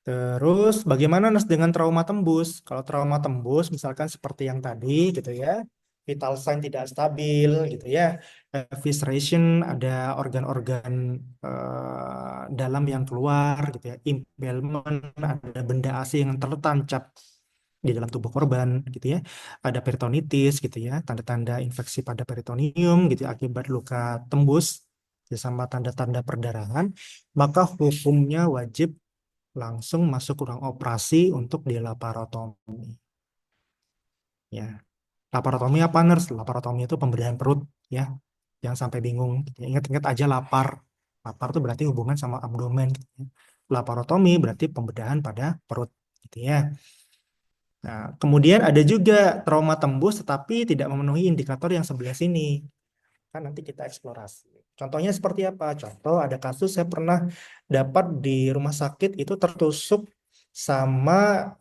Terus bagaimana Nas dengan trauma tembus? Kalau trauma tembus misalkan seperti yang tadi gitu ya, vital sign tidak stabil gitu ya, evisceration ada organ-organ dalam yang keluar gitu ya, impalement ada benda asing yang tertancap di dalam tubuh korban gitu ya, ada peritonitis gitu ya, tanda-tanda infeksi pada peritoneum gitu ya, akibat luka tembus ya, sama tanda-tanda perdarahan, maka hukumnya wajib langsung masuk ruang operasi untuk dilaparotomi. Ya. Laparotomi apa nurse? Laparotomi itu pemberian perut ya. Yang sampai bingung. Ingat-ingat aja lapar. Lapar itu berarti hubungan sama abdomen. Gitu ya. Laparotomi berarti pembedahan pada perut gitu ya. Nah, kemudian ada juga trauma tembus tetapi tidak memenuhi indikator yang sebelah sini. Kan nanti kita eksplorasi. Contohnya seperti apa? Contoh ada kasus saya pernah dapat di rumah sakit itu tertusuk sama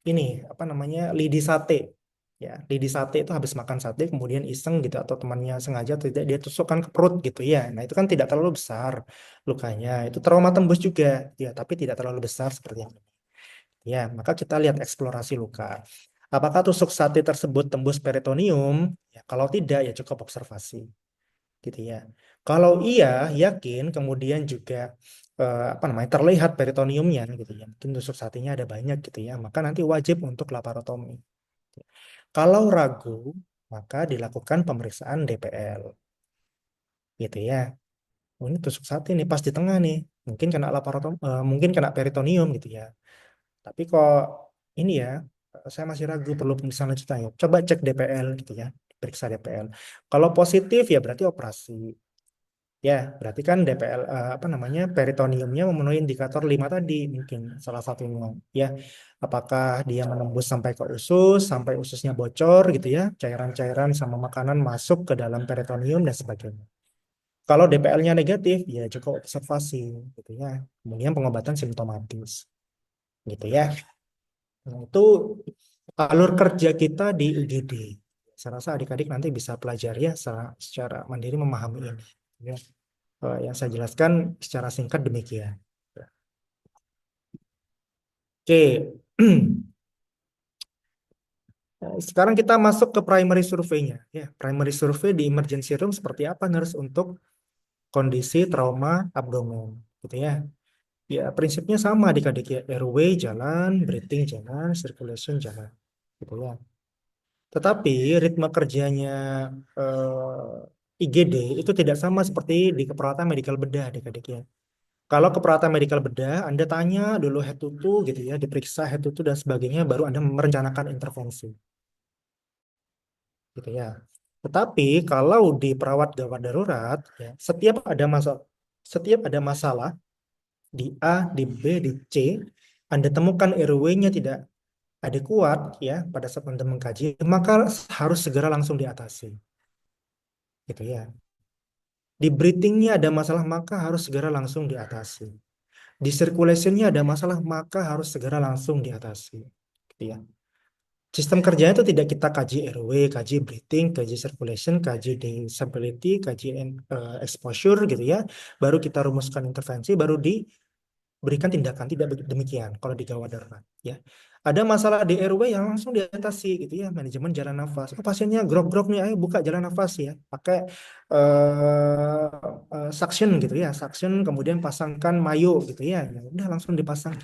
ini apa namanya lidi sate. Ya, lidi sate itu habis makan sate kemudian iseng gitu atau temannya sengaja atau tidak dia tusukkan ke perut gitu ya. Nah, itu kan tidak terlalu besar lukanya. Itu trauma tembus juga ya, tapi tidak terlalu besar seperti yang ini. Ya, maka kita lihat eksplorasi luka. Apakah tusuk sate tersebut tembus peritoneum? Ya, kalau tidak, ya cukup observasi, gitu ya. Kalau iya, yakin, kemudian juga apa namanya terlihat peritoneumnya, gitu ya. Mungkin tusuk satenya ada banyak, gitu ya. Maka nanti wajib untuk laparotomi. Kalau ragu, maka dilakukan pemeriksaan DPL, gitu ya. Oh, ini tusuk sate nih pas di tengah nih, mungkin kena laparotomi, mungkin kena peritoneum, gitu ya. Tapi kok ini ya, saya masih ragu perlu pemeriksaan lanjutan ya. Coba cek DPL gitu ya, periksa DPL. Kalau positif ya berarti operasi. Ya, berarti kan DPL apa namanya peritoneumnya memenuhi indikator 5 tadi mungkin salah satunya ya. Apakah dia menembus sampai ke usus, sampai ususnya bocor gitu ya, cairan-cairan sama makanan masuk ke dalam peritoneum dan sebagainya. Kalau DPL-nya negatif ya cukup observasi gitu ya. Kemudian pengobatan simptomatis gitu ya. Nah, itu alur kerja kita di UGD. Saya rasa adik-adik nanti bisa pelajari ya secara mandiri memahami ini. Ya. Yang saya jelaskan secara singkat demikian. Oke, sekarang kita masuk ke primary survey-nya. Ya, primary survey di emergency room seperti apa nurse untuk kondisi trauma abdomen, gitu ya. Ya, prinsipnya sama adik-adik ya. Airway jalan, breathing jalan, circulation jalan, gitu ya. Tetapi ritme kerjanya IGD itu tidak sama seperti di keperawatan medikal bedah adik-adik ya. Kalau keperawatan medikal bedah, Anda tanya dulu head to toe gitu ya, diperiksa head to toe dan sebagainya, baru Anda merencanakan intervensi gitu ya. Tetapi kalau di perawat gawat darurat, ya, setiap ada masalah di A, di B, di C, Anda temukan airway-nya tidak adekuat ya pada saat Anda mengkaji, maka harus segera langsung diatasi gitu ya. Di breathing-nya ada masalah, maka harus segera langsung diatasi. Di circulation-nya ada masalah, maka harus segera langsung diatasi. Gitu ya. Sistem kerjanya itu tidak kita kaji airway, kaji breathing, kaji circulation, kaji disability, kaji exposure gitu ya. Baru kita rumuskan intervensi, baru diberikan tindakan. Tidak demikian kalau di gawat darurat. Ya. Ada masalah di airway yang langsung diatasi gitu ya. Manajemen jalan nafas. Oh, pasiennya grog-grog nih, ayo buka jalan nafas ya. Pakai suction gitu ya. Suction kemudian pasangkan mayo gitu ya. Ya udah langsung dipasang.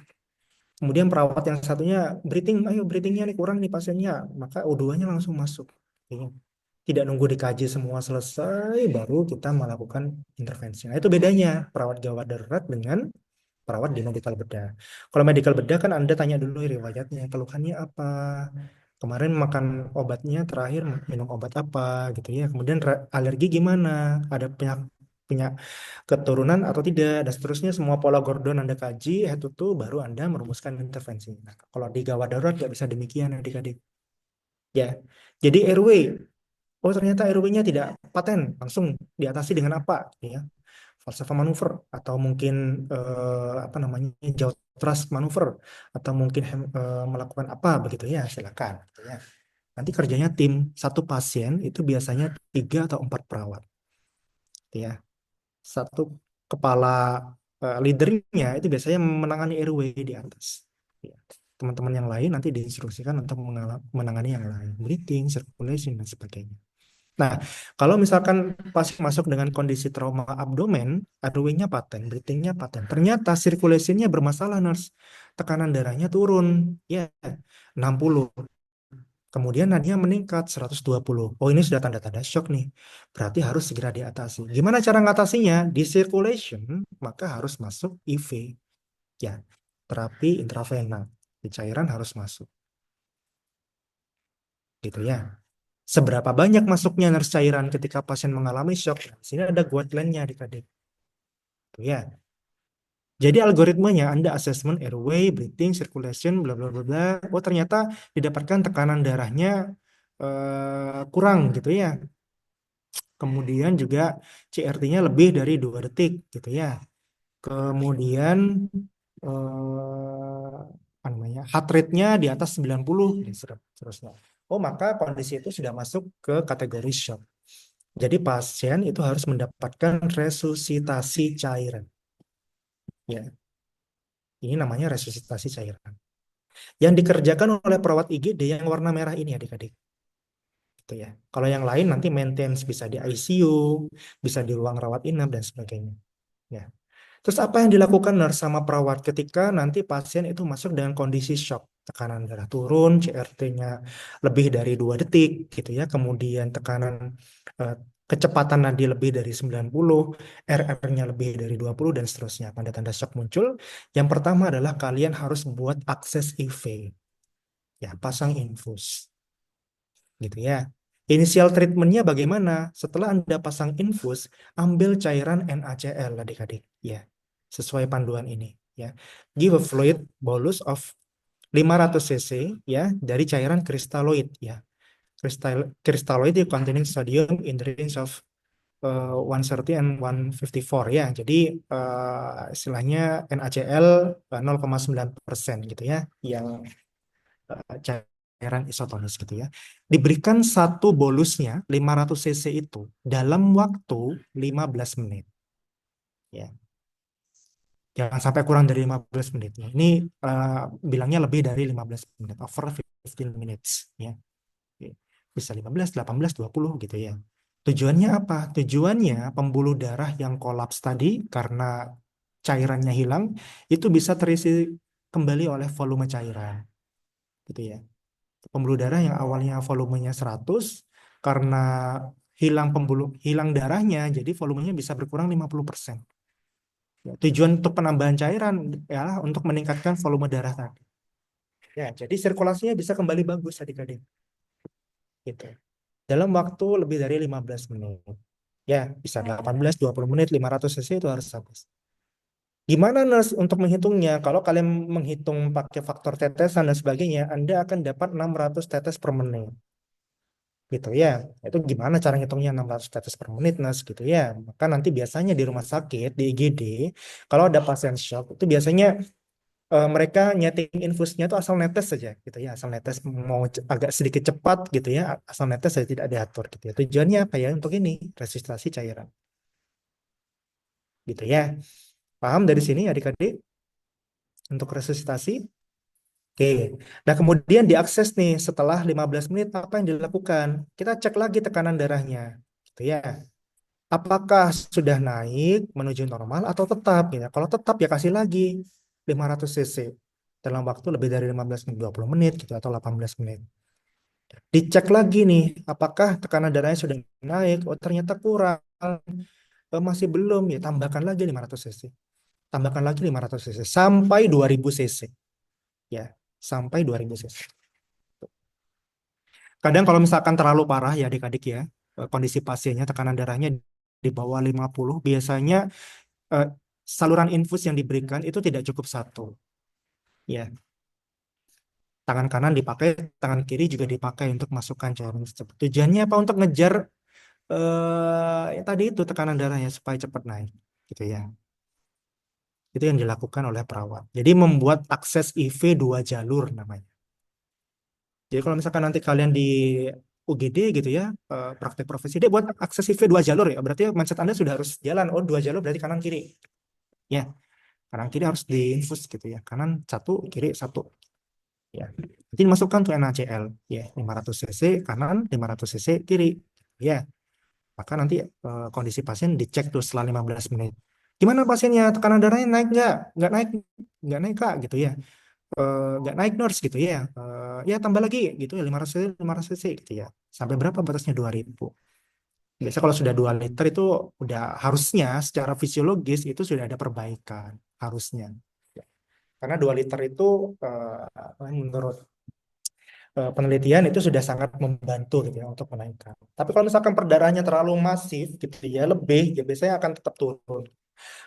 Kemudian perawat yang satunya breathing, ayo breathingnya nih kurang nih pasiennya, maka O2-nya langsung masuk. Gitu. Tidak nunggu dikaji semua selesai, baru kita melakukan intervensi. Nah itu bedanya perawat gawat darurat dengan perawat di medical bedah. Kalau medical bedah kan Anda tanya dulu riwayatnya, keluhannya apa, kemarin makan obatnya terakhir minum obat apa gitu ya. Kemudian alergi gimana, ada punya keturunan atau tidak, dan seterusnya semua pola Gordon Anda kaji, itu tuh baru Anda merumuskan intervensi. Nah, kalau di gawat darurat nggak bisa demikian adik-adik. Ya, jadi airway, oh ternyata airway-nya tidak paten, langsung diatasi dengan apa? Ya, falsafah manuver atau mungkin apa namanya jaw thrust manuver atau mungkin melakukan apa begitu ya, silakan. Gitu ya. Nanti kerjanya tim satu pasien itu biasanya 3 atau 4 perawat. Gitu ya. Satu kepala leadernya itu biasanya menangani RW di atas. Ya. Teman-teman yang lain nanti diinstruksikan untuk menangani yang lain, breathing, circulation dan sebagainya. Nah, kalau misalkan pasien masuk dengan kondisi trauma abdomen, RW-nya paten, breathing-nya paten. Ternyata circulation-nya bermasalah, nurse. Tekanan darahnya turun, ya 60. Kemudian nadinya meningkat 120. Oh, ini sudah tanda-tanda shock nih. Berarti harus segera diatasi. Gimana cara ngatasinya? Di circulation, maka harus masuk IV. Ya, terapi intravena. Di cairan harus masuk. gitu ya. Seberapa banyak masuknya nurse cairan ketika pasien mengalami shock? Nah, di sini ada guideline-nya adik-adik. Tuh ya. Jadi algoritmanya Anda assessment airway, breathing, circulation, bla bla bla bla. Oh ternyata didapatkan tekanan darahnya kurang gitu ya. Kemudian juga CRT-nya lebih dari 2 detik gitu ya. Kemudian apa namanya? Heart rate-nya di atas 90 dan seterusnya. Oh, maka kondisi itu sudah masuk ke kategori shock. Jadi pasien itu harus mendapatkan resusitasi cairan. Ya, ini namanya resusitasi cairan. Yang dikerjakan oleh perawat IGD yang warna merah ini adik-adik. Gitu ya. Kalau yang lain nanti maintenance bisa di ICU, bisa di ruang rawat inap dan sebagainya. Ya. Terus apa yang dilakukan nurse sama perawat ketika nanti pasien itu masuk dengan kondisi shock, tekanan darah turun, CRT-nya lebih dari 2 detik gitu ya, kemudian tekanan eh, kecepatan nadi lebih dari 90, RR-nya lebih dari 20 dan seterusnya. Tanda-tanda shock muncul. Yang pertama adalah kalian harus buat akses IV, ya, pasang infus gitu ya. Inisial treatmentnya bagaimana? Setelah Anda pasang infus, ambil cairan NaCl adik-adik, ya, sesuai panduan ini, ya. Give a fluid bolus of 500 cc, ya, dari cairan kristaloid, ya. Kristaloid itu containing sodium in the range of 130 and 154, ya. Jadi istilahnya NaCl 0,9% gitu ya, yang cairan isotonis gitu ya. Diberikan satu bolusnya 500 cc itu dalam waktu 15 menit. Ya. Jangan sampai kurang dari 15 menit. Ya. Ini bilangnya lebih dari 15 menit, over 15 minutes. Ya. Oke. Bisa 15, 18, 20 gitu ya. Tujuannya apa? Tujuannya pembuluh darah yang kolaps tadi karena cairannya hilang, itu bisa terisi kembali oleh volume cairan. Gitu ya. Pembuluh darah yang awalnya volumenya 100 karena hilang darahnya jadi volumenya bisa berkurang 50%. Ya, tujuan untuk penambahan cairan ya untuk meningkatkan volume darah tadi. Ya, jadi sirkulasinya bisa kembali bagus adik-adik. Gitu. Dalam waktu lebih dari 15 menit. Ya, bisa 18, 20 menit, 500 cc itu harus habis. Gimana Nurse untuk menghitungnya? Kalau kalian menghitung pakai faktor tetesan dan sebagainya, Anda akan dapat 600 tetes per menit. Gitu ya. Itu gimana cara ngitungnya 600 tetes per menit, Nas, gitu ya. Maka nanti biasanya di rumah sakit, di IGD, kalau ada pasien shock, itu biasanya mereka nyeting infusnya itu asal netes saja, gitu ya. Asal netes mau agak sedikit cepat, gitu ya. Asal netes saja tidak diatur, gitu ya. Tujuannya apa ya? Untuk ini, registrasi cairan. Gitu ya. Paham dari sini adik-adik? Untuk resusitasi? Oke. Nah, kemudian diakses nih setelah 15 menit apa yang dilakukan? Kita cek lagi tekanan darahnya. Gitu ya. Apakah sudah naik menuju normal atau tetap ya? Kalau tetap ya kasih lagi 500 cc dalam waktu lebih dari 15 menit, 20 menit gitu atau 18 menit. Dicek lagi nih, apakah tekanan darahnya sudah naik? Oh, ternyata kurang. Masih belum ya, tambahkan lagi 500 cc. Tambahkan lagi 500 cc sampai 2000 cc ya, sampai 2000 cc. Kadang kalau misalkan terlalu parah ya adik-adik ya, kondisi pasiennya tekanan darahnya di bawah 50, biasanya eh, saluran infus yang diberikan itu tidak cukup satu. Ya, tangan kanan dipakai, tangan kiri juga dipakai untuk masukkan cairan tersebut. Tujuannya apa? Untuk ngejar tadi itu tekanan darahnya supaya cepat naik, gitu ya. Itu yang dilakukan oleh perawat. Jadi membuat akses IV 2 jalur namanya. Jadi kalau misalkan nanti kalian di UGD gitu ya, praktek profesi dia buat akses IV 2 jalur ya. Berarti mindset Anda sudah harus jalan. Oh, 2 jalur berarti kanan kiri. Ya, kanan kiri harus diinfus gitu ya. Kanan satu, kiri satu. Ya. Jadi dimasukkan tuh NaCl ya 500 cc kanan, 500 cc kiri. Ya. Maka nanti kondisi pasien dicek tuh setelah 15 menit. Gimana pasiennya? Tekanan darahnya naik nggak? Nggak naik, nggak naik Kak gitu ya. Nggak naik nurse gitu ya. Ya tambah lagi gitu ya 500 cc, 500 cc gitu ya. Sampai berapa batasnya 2000. Biasanya kalau sudah 2 liter itu udah harusnya secara fisiologis itu sudah ada perbaikan harusnya. Karena 2 liter itu menurut penelitian itu sudah sangat membantu gitu ya untuk menaikkan. Tapi kalau misalkan perdarahannya terlalu masif gitu ya, lebih, ya biasanya akan tetap turun.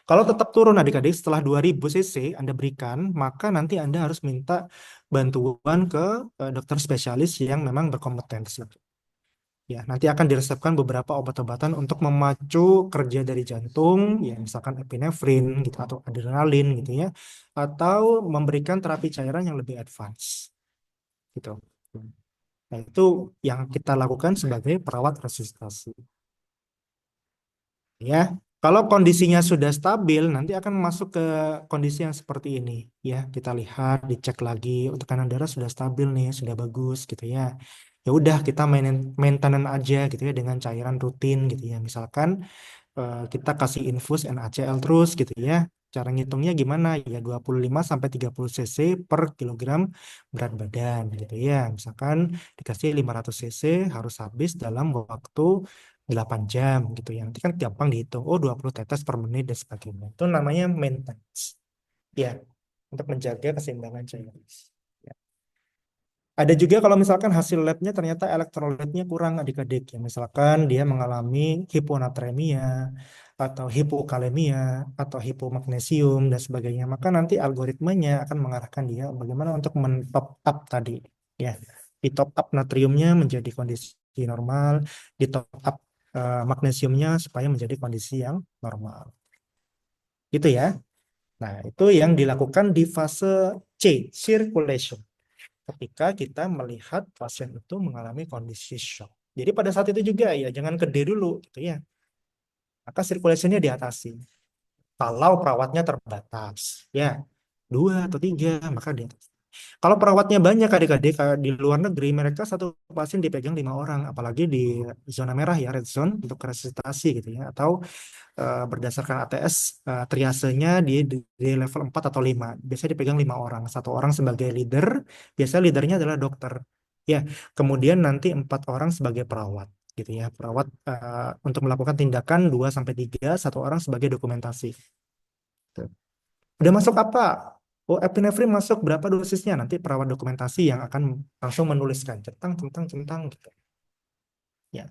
Kalau tetap turun adik-adik setelah 2000 cc Anda berikan, maka nanti Anda harus minta bantuan ke dokter spesialis yang memang berkompetensi. Ya, nanti akan diresepkan beberapa obat-obatan untuk memacu kerja dari jantung, ya misalkan epinefrin gitu atau adrenalin gitu ya, atau memberikan terapi cairan yang lebih advance gitu. Nah, itu yang kita lakukan sebagai perawat resusitasi. Ya, kalau kondisinya sudah stabil, nanti akan masuk ke kondisi yang seperti ini. Ya, kita lihat, dicek lagi, tekanan darah sudah stabil nih, sudah bagus gitu ya. Ya udah, kita maintenance aja gitu ya dengan cairan rutin gitu ya. Misalkan kita kasih infus NaCl terus gitu ya. Cara ngitungnya gimana? Ya 25 sampai 30 cc per kilogram berat badan gitu ya. Misalkan dikasih 500 cc harus habis dalam waktu 8 jam gitu ya. Nanti kan gampang dihitung. Oh, 20 tetes per menit dan sebagainya. Itu namanya maintenance. Ya, untuk menjaga keseimbangan cairan. Ya. Ada juga kalau misalkan hasil labnya ternyata elektrolitnya kurang adik-adik ya. Misalkan dia mengalami hiponatremia atau hipokalemia atau hipomagnesium dan sebagainya. Maka nanti algoritmanya akan mengarahkan dia bagaimana untuk men-top up tadi. Ya, di top up natriumnya menjadi kondisi normal, di top up magnesiumnya supaya menjadi kondisi yang normal. Gitu ya. Nah, itu yang dilakukan di fase C, circulation ketika kita melihat pasien itu mengalami kondisi shock. Jadi pada saat itu juga ya jangan gede dulu gitu ya. Maka sirkulasinya diatasi. Kalau perawatnya terbatas, ya dua atau tiga maka diatasi. Kalau perawatnya banyak adik-adik kayak di luar negeri mereka satu pasien dipegang 5 orang, apalagi di zona merah ya red zone untuk resusitasi gitu ya atau berdasarkan ATS triasenya di level 4 atau 5. Biasanya dipegang 5 orang. Satu orang sebagai leader, biasanya leadernya adalah dokter. Ya, kemudian nanti 4 orang sebagai perawat gitu ya. Perawat untuk melakukan tindakan 2 sampai 3, satu orang sebagai dokumentasi. Tuh. Udah masuk apa? Oh, epinefrin masuk berapa dosisnya? Nanti perawat dokumentasi yang akan langsung menuliskan centang, centang, centang gitu. Ya.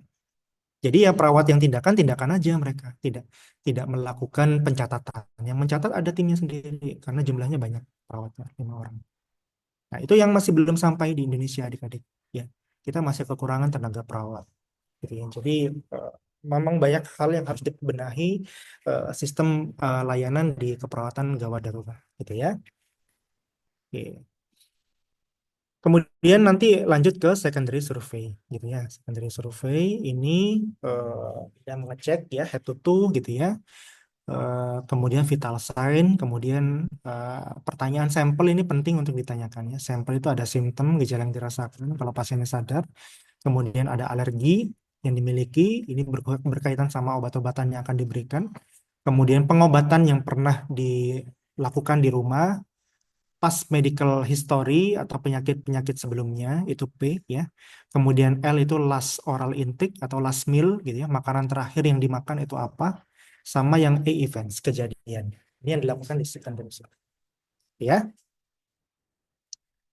Jadi ya perawat yang tindakan tindakan aja mereka tidak tidak melakukan pencatatan. Yang mencatat ada timnya sendiri karena jumlahnya banyak perawatnya 5 orang. Nah itu yang masih belum sampai di Indonesia adik-adik. Ya kita masih kekurangan tenaga perawat. Gitu ya. Jadi eh, memang banyak hal yang harus dibenahi sistem layanan di keperawatan gawat darurat. Gitu ya. Oke. Kemudian nanti lanjut ke secondary survey, gitu ya. Secondary survey ini kita mengecek ya head to toe gitu ya. Kemudian vital sign, kemudian pertanyaan sampel ini penting untuk ditanyakan ya. Sampel itu ada simptom, gejala yang dirasakan kalau pasiennya sadar, kemudian ada alergi yang dimiliki, ini berkaitan sama obat-obatan yang akan diberikan, kemudian pengobatan yang pernah dilakukan di rumah, past medical history atau penyakit-penyakit sebelumnya, itu P ya. Kemudian L itu last oral intake atau last meal gitu ya, makanan terakhir yang dimakan itu apa, sama yang E events, kejadian. Ini yang dilakukan di secondary survey. Ya.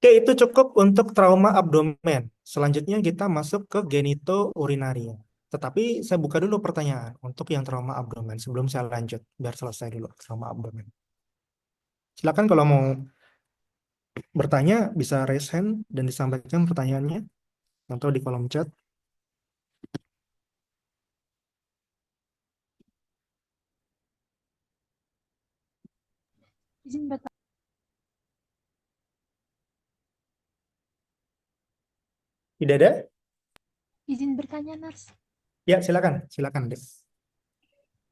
Oke, itu cukup untuk trauma abdomen. Selanjutnya kita masuk ke genitourinaria. Tetapi saya buka dulu pertanyaan untuk yang trauma abdomen sebelum saya lanjut, biar selesai dulu trauma abdomen. Silakan kalau mau bertanya bisa raise hand dan disampaikan pertanyaannya atau di kolom chat. Izin, ber- Tidak ada? izin bertanya, Nars. Ya, silakan. Silakan, Dek.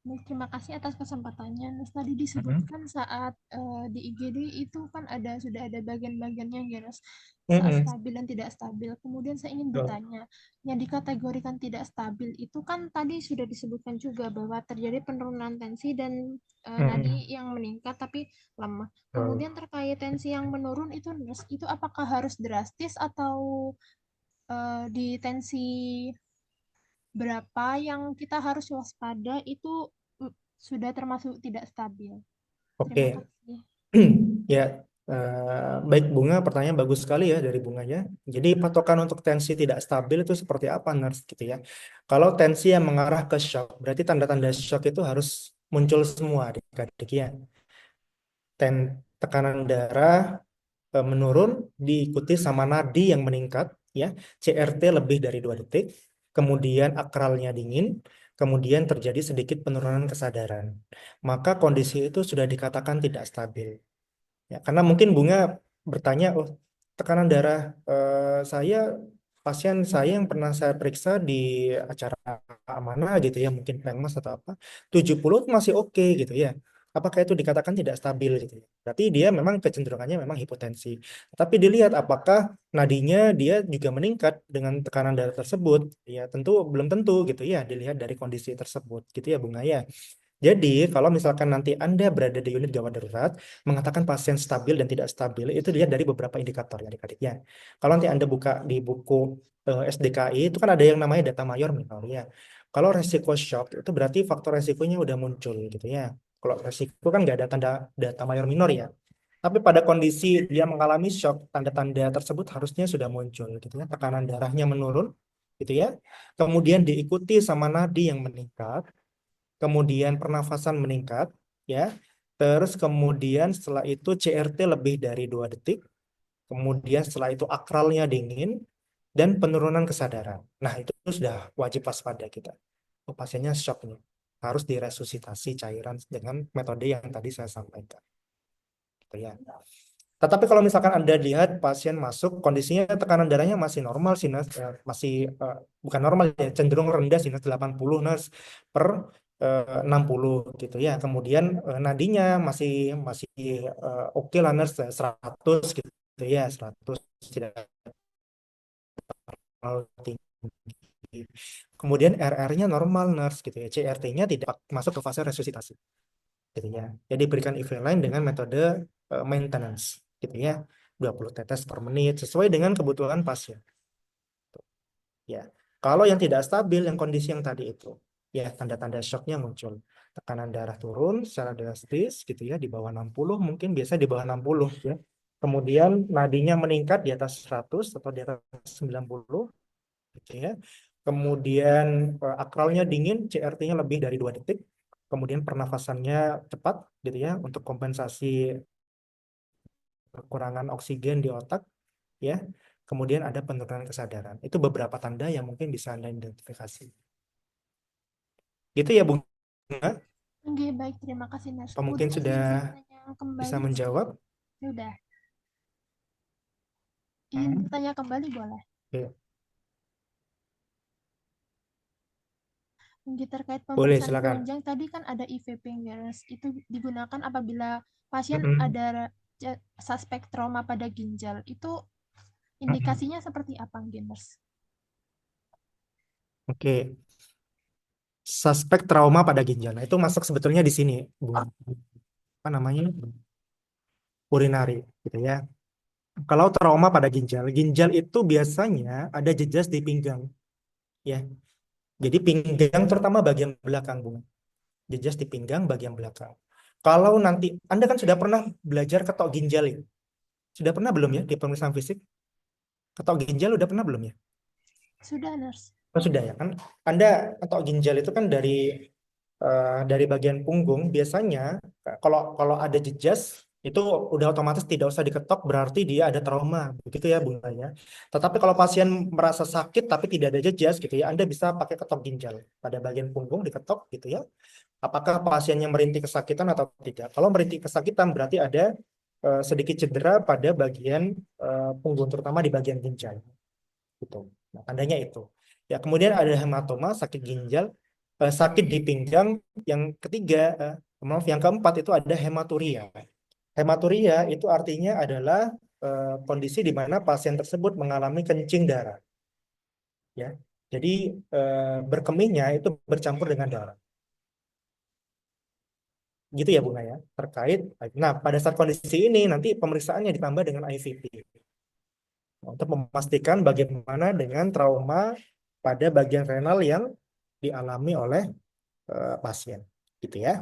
Terima kasih atas kesempatannya. Nars, tadi Mm-mm. disebutkan saat di IGD itu kan sudah ada bagian-bagiannya ya, Nars. Saat Mm-mm. stabil dan tidak stabil. Kemudian saya ingin Betul. bertanya, yang dikategorikan tidak stabil itu kan tadi sudah disebutkan juga bahwa terjadi penurunan tensi dan nadi Mm-mm. yang meningkat tapi lemah. Betul. Kemudian terkait tensi yang menurun itu, Nars, itu apakah harus drastis atau di tensi berapa yang kita harus waspada itu sudah termasuk tidak stabil. Terima Oke. kasih. Ya. Baik Bunga, pertanyaan bagus sekali ya dari Bunganya. Jadi patokan untuk tensi tidak stabil itu seperti apa, Nurse, gitu ya. Kalau tensi yang mengarah ke shock, berarti tanda-tanda shock itu harus muncul semua adik-adik ya. Tekanan darah menurun diikuti sama nadi yang meningkat ya, CRT lebih dari 2 detik, kemudian akralnya dingin, kemudian terjadi sedikit penurunan kesadaran. Maka kondisi itu sudah dikatakan tidak stabil. Ya, karena mungkin Bunga bertanya, oh tekanan darah saya pasien saya yang pernah saya periksa di acara mana gitu ya, mungkin Pengmas atau apa, 70 masih oke gitu ya. Apakah itu dikatakan tidak stabil gitu ya? Berarti dia memang kecenderungannya memang hipotensi. Tapi dilihat apakah nadinya dia juga meningkat dengan tekanan darah tersebut. Ya tentu belum tentu gitu ya, dilihat dari kondisi tersebut gitu ya Bunga ya. Jadi, kalau misalkan nanti Anda berada di unit gawat darurat, mengatakan pasien stabil dan tidak stabil, itu dilihat dari beberapa indikator ya adik-adik ya. Kalau nanti Anda buka di buku SDKI, itu kan ada yang namanya data mayor minor ya. Kalau resiko shock, itu berarti faktor resikonya udah muncul gitu ya. Kalau resiko kan nggak ada tanda data mayor minor ya. Tapi pada kondisi dia mengalami shock, tanda-tanda tersebut harusnya sudah muncul gitu ya. Tekanan darahnya menurun gitu ya. Kemudian diikuti sama nadi yang meningkat, kemudian pernafasan meningkat, ya. Terus kemudian setelah itu CRT lebih dari 2 detik, kemudian setelah itu akralnya dingin, dan penurunan kesadaran. Nah, itu sudah wajib waspada kita. Oh, pasiennya shock nih. Harus diresusitasi cairan dengan metode yang tadi saya sampaikan. Gitu ya. Tetapi kalau misalkan Anda lihat pasien masuk, kondisinya tekanan darahnya masih normal sih, Nas. Masih bukan normal ya, cenderung rendah sih, Nas, 80 Nas per 60 gitu ya. Kemudian nadinya masih masih oke lah, Nas, 100 gitu ya, 100 tidak terlalu tinggi. Kemudian RR-nya normal, Nurse, gitu ya. CRT-nya tidak masuk ke fase resusitasi gitu ya. Jadi berikan equivalent dengan metode maintenance gitu ya. 20 tetes per menit sesuai dengan kebutuhan pasien. Ya. Kalau yang tidak stabil, yang kondisi yang tadi itu, ya tanda-tanda shocknya muncul. Tekanan darah turun secara drastis gitu ya, di bawah 60, mungkin biasa di bawah 60 ya. Kemudian nadinya meningkat di atas 100 atau di atas 90 gitu ya. Kemudian akralnya dingin, CRT-nya lebih dari 2 detik. Kemudian pernafasannya cepat gitu ya untuk kompensasi kekurangan oksigen di otak ya. Kemudian ada penurunan kesadaran. Itu beberapa tanda yang mungkin bisa Anda identifikasi. Gitu ya, Bung. Oke, baik, terima kasih, Nurse. Apa mungkin Udah sudah izin tanya bisa kembali? menjawab? Ya udah. Izin bertanya kembali boleh? Oke. Mungkin terkait Boleh, pemeriksaan silakan. penunjang tadi kan ada IVP, Nurse. Itu digunakan apabila pasien Mm-mm. ada suspek trauma pada ginjal. Itu indikasinya seperti apa, Nurse? Oke. Suspek trauma pada ginjal. Nah, itu masuk sebetulnya di sini, Bung. Apa namanya? Urinari, gitu ya. Kalau trauma pada ginjal, ginjal itu biasanya ada jejas di pinggang, ya. Jadi pinggang terutama bagian belakang, Bung. Jejas di pinggang bagian belakang. Kalau nanti Anda kan sudah pernah belajar ketok ginjal ya? Sudah pernah belum ya di pemeriksaan fisik? Ketok ginjal udah pernah belum ya? Sudah, Nurse. Oh, sudah ya kan? Anda ketok ginjal itu kan dari bagian punggung biasanya kalau kalau ada jejas itu udah otomatis tidak usah diketok berarti dia ada trauma begitu ya bunganya. Tetapi kalau pasien merasa sakit tapi tidak ada jejas gitu ya, Anda bisa pakai ketok ginjal pada bagian punggung diketok gitu ya. Apakah pasiennya merintih kesakitan atau tidak? Kalau merintih kesakitan berarti ada sedikit cedera pada bagian punggung terutama di bagian ginjal gitu. Nah, tandanya itu. Ya, kemudian ada hematoma, sakit ginjal, sakit di pinggang. Yang ketiga, maaf, yang keempat itu ada hematuria. Hematuria itu artinya adalah kondisi di mana pasien tersebut mengalami kencing darah. Ya, jadi berkemihnya itu bercampur dengan darah. Gitu ya Bunga ya, terkait. Nah, pada saat kondisi ini nanti pemeriksaannya ditambah dengan IVP untuk memastikan bagaimana dengan trauma pada bagian renal yang dialami oleh pasien gitu ya.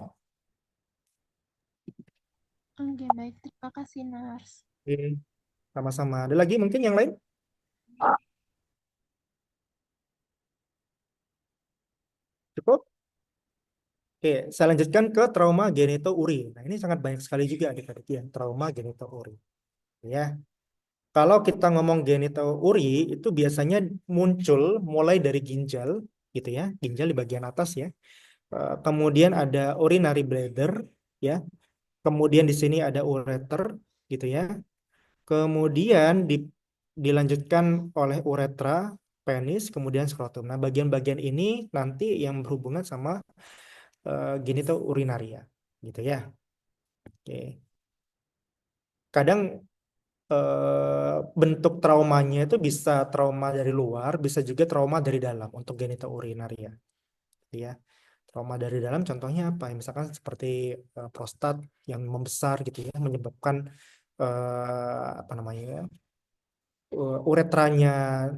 Oke, baik. Terima kasih, Nars. Oke, sama-sama. Ada lagi mungkin yang lain? Cukup? Oke, saya lanjutkan ke trauma genitouri. Nah, ini sangat banyak sekali juga adik-adik ya, trauma genitouri. Ya, kalau kita ngomong genitouri itu biasanya muncul mulai dari ginjal, gitu ya, ginjal di bagian atas ya. Kemudian ada urinary bladder, ya. Kemudian di sini ada ureter, gitu ya. Kemudian dilanjutkan oleh uretra, penis, kemudian skrotum. Nah, bagian-bagian ini nanti yang berhubungan sama genitourinaria, gitu ya. Oke. Kadang bentuk traumanya itu bisa trauma dari luar, bisa juga trauma dari dalam untuk genitourinaria, gitu ya. Trauma dari dalam contohnya apa? Misalkan seperti prostat yang membesar gitu ya, menyebabkan apa namanya ya, uretranya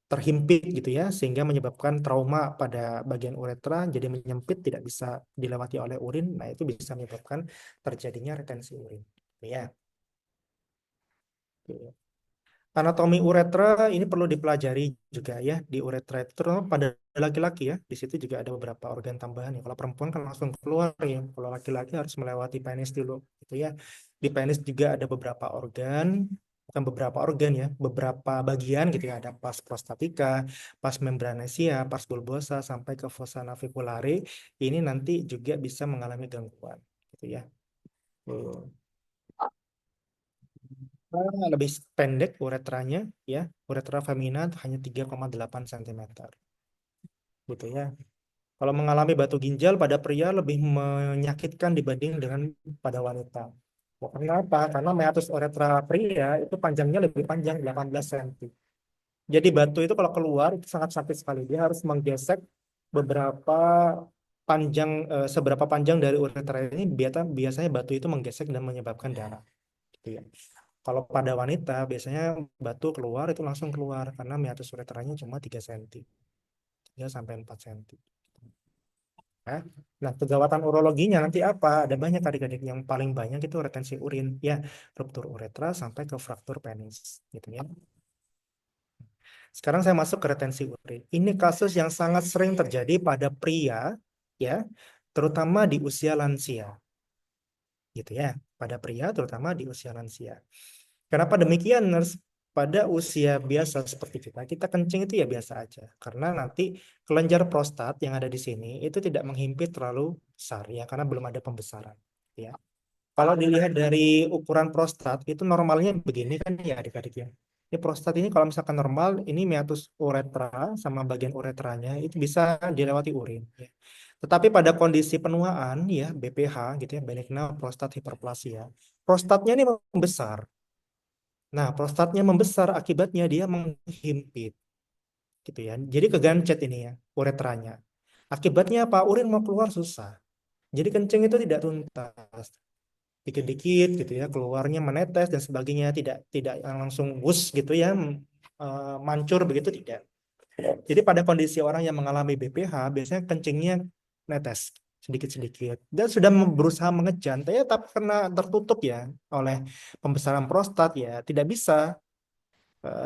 terhimpit gitu ya, sehingga menyebabkan trauma pada bagian uretra jadi menyempit, tidak bisa dilewati oleh urin. Nah, itu bisa menyebabkan terjadinya retensi urin, gitu ya. Oke. Anatomi uretra ini perlu dipelajari juga ya, di uretra itu terutama pada laki-laki ya. Di situ juga ada beberapa organ tambahan ya. Kalau perempuan kan langsung keluar ya. Kalau laki-laki harus melewati penis dulu gitu ya. Di penis juga ada beberapa organ, bukan beberapa organ ya, beberapa bagian gitu ya. Ada pars prostatica, pars membranaceae, pars bulbosa sampai ke fossa naviculare. Ini nanti juga bisa mengalami gangguan gitu ya. Tuh. Lebih pendek uretranya ya. Uretra femina hanya 3,8 cm gitu ya. Kalau mengalami batu ginjal pada pria lebih menyakitkan dibanding dengan pada wanita. Oh, kenapa? Karena meatus uretra pria itu panjangnya lebih panjang 18 cm. Jadi batu itu kalau keluar itu sangat sakit sekali. Dia harus menggesek beberapa seberapa panjang dari uretra ini, biasanya batu itu menggesek dan menyebabkan darah gitu ya. Kalau pada wanita biasanya batu keluar itu langsung keluar karena meatus uretranya cuma 3 cm, 3 sampai 4 cm. Ya. Nah, kegawatan urologinya nanti apa? Ada banyak adik-adik, yang paling banyak itu retensi urin, ya, ruptur uretra sampai ke fraktur penis, gitu ya. Sekarang saya masuk ke retensi urin. Ini kasus yang sangat sering terjadi pada pria, ya, terutama di usia lansia, gitu ya. Pada pria, terutama di usia lansia. Kenapa demikian, Nurse? Pada usia biasa seperti kita kencing itu ya biasa aja. Karena nanti kelenjar prostat yang ada di sini itu tidak menghimpit terlalu besar ya, karena belum ada pembesaran. Ya. Kalau dilihat dari ukuran prostat itu normalnya begini kan ya adik-adik ya. Ini prostat ini kalau misalkan normal, ini meatus uretra sama bagian uretranya itu bisa dilewati urin. Ya. Tetapi pada kondisi penuaan ya BPH gitu ya, benigna prostat hiperplasia, prostatnya ini membesar. Nah, prostatnya membesar akibatnya dia menghimpit gitu ya. Jadi kegancet ini ya uretranya. Akibatnya apa? Urin mau keluar susah. Jadi kencing itu tidak tuntas. Dikit-dikit gitu ya, keluarnya menetes dan sebagainya, tidak tidak yang langsung wus gitu ya, mancur begitu tidak. Jadi pada kondisi orang yang mengalami BPH biasanya kencingnya netes sedikit-sedikit dan sudah berusaha mengejan, tapi karena tertutup ya oleh pembesaran prostat ya tidak bisa.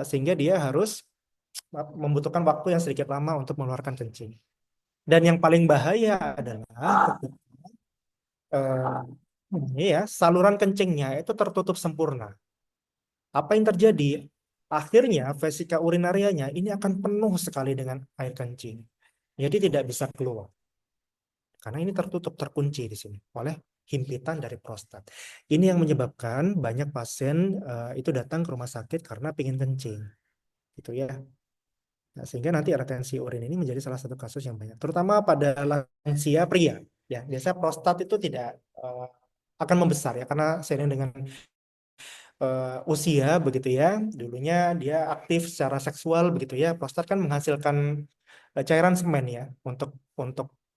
Sehingga dia harus membutuhkan waktu yang sedikit lama untuk mengeluarkan kencing. Dan yang paling bahaya adalah saluran kencingnya itu tertutup sempurna. Apa yang terjadi? Akhirnya vesika urinarianya ini akan penuh sekali dengan air kencing. Jadi tidak bisa keluar. Karena ini tertutup, terkunci di sini oleh himpitan dari prostat. Ini yang menyebabkan banyak pasien itu datang ke rumah sakit karena ingin kencing. Gitu ya. Nah, sehingga nanti retensi urin ini menjadi salah satu kasus yang banyak, terutama pada lansia pria. Ya, biasanya prostat itu tidak akan membesar ya, karena seiring dengan usia begitu ya. Dulunya dia aktif secara seksual begitu ya. Prostat kan menghasilkan cairan semen ya, untuk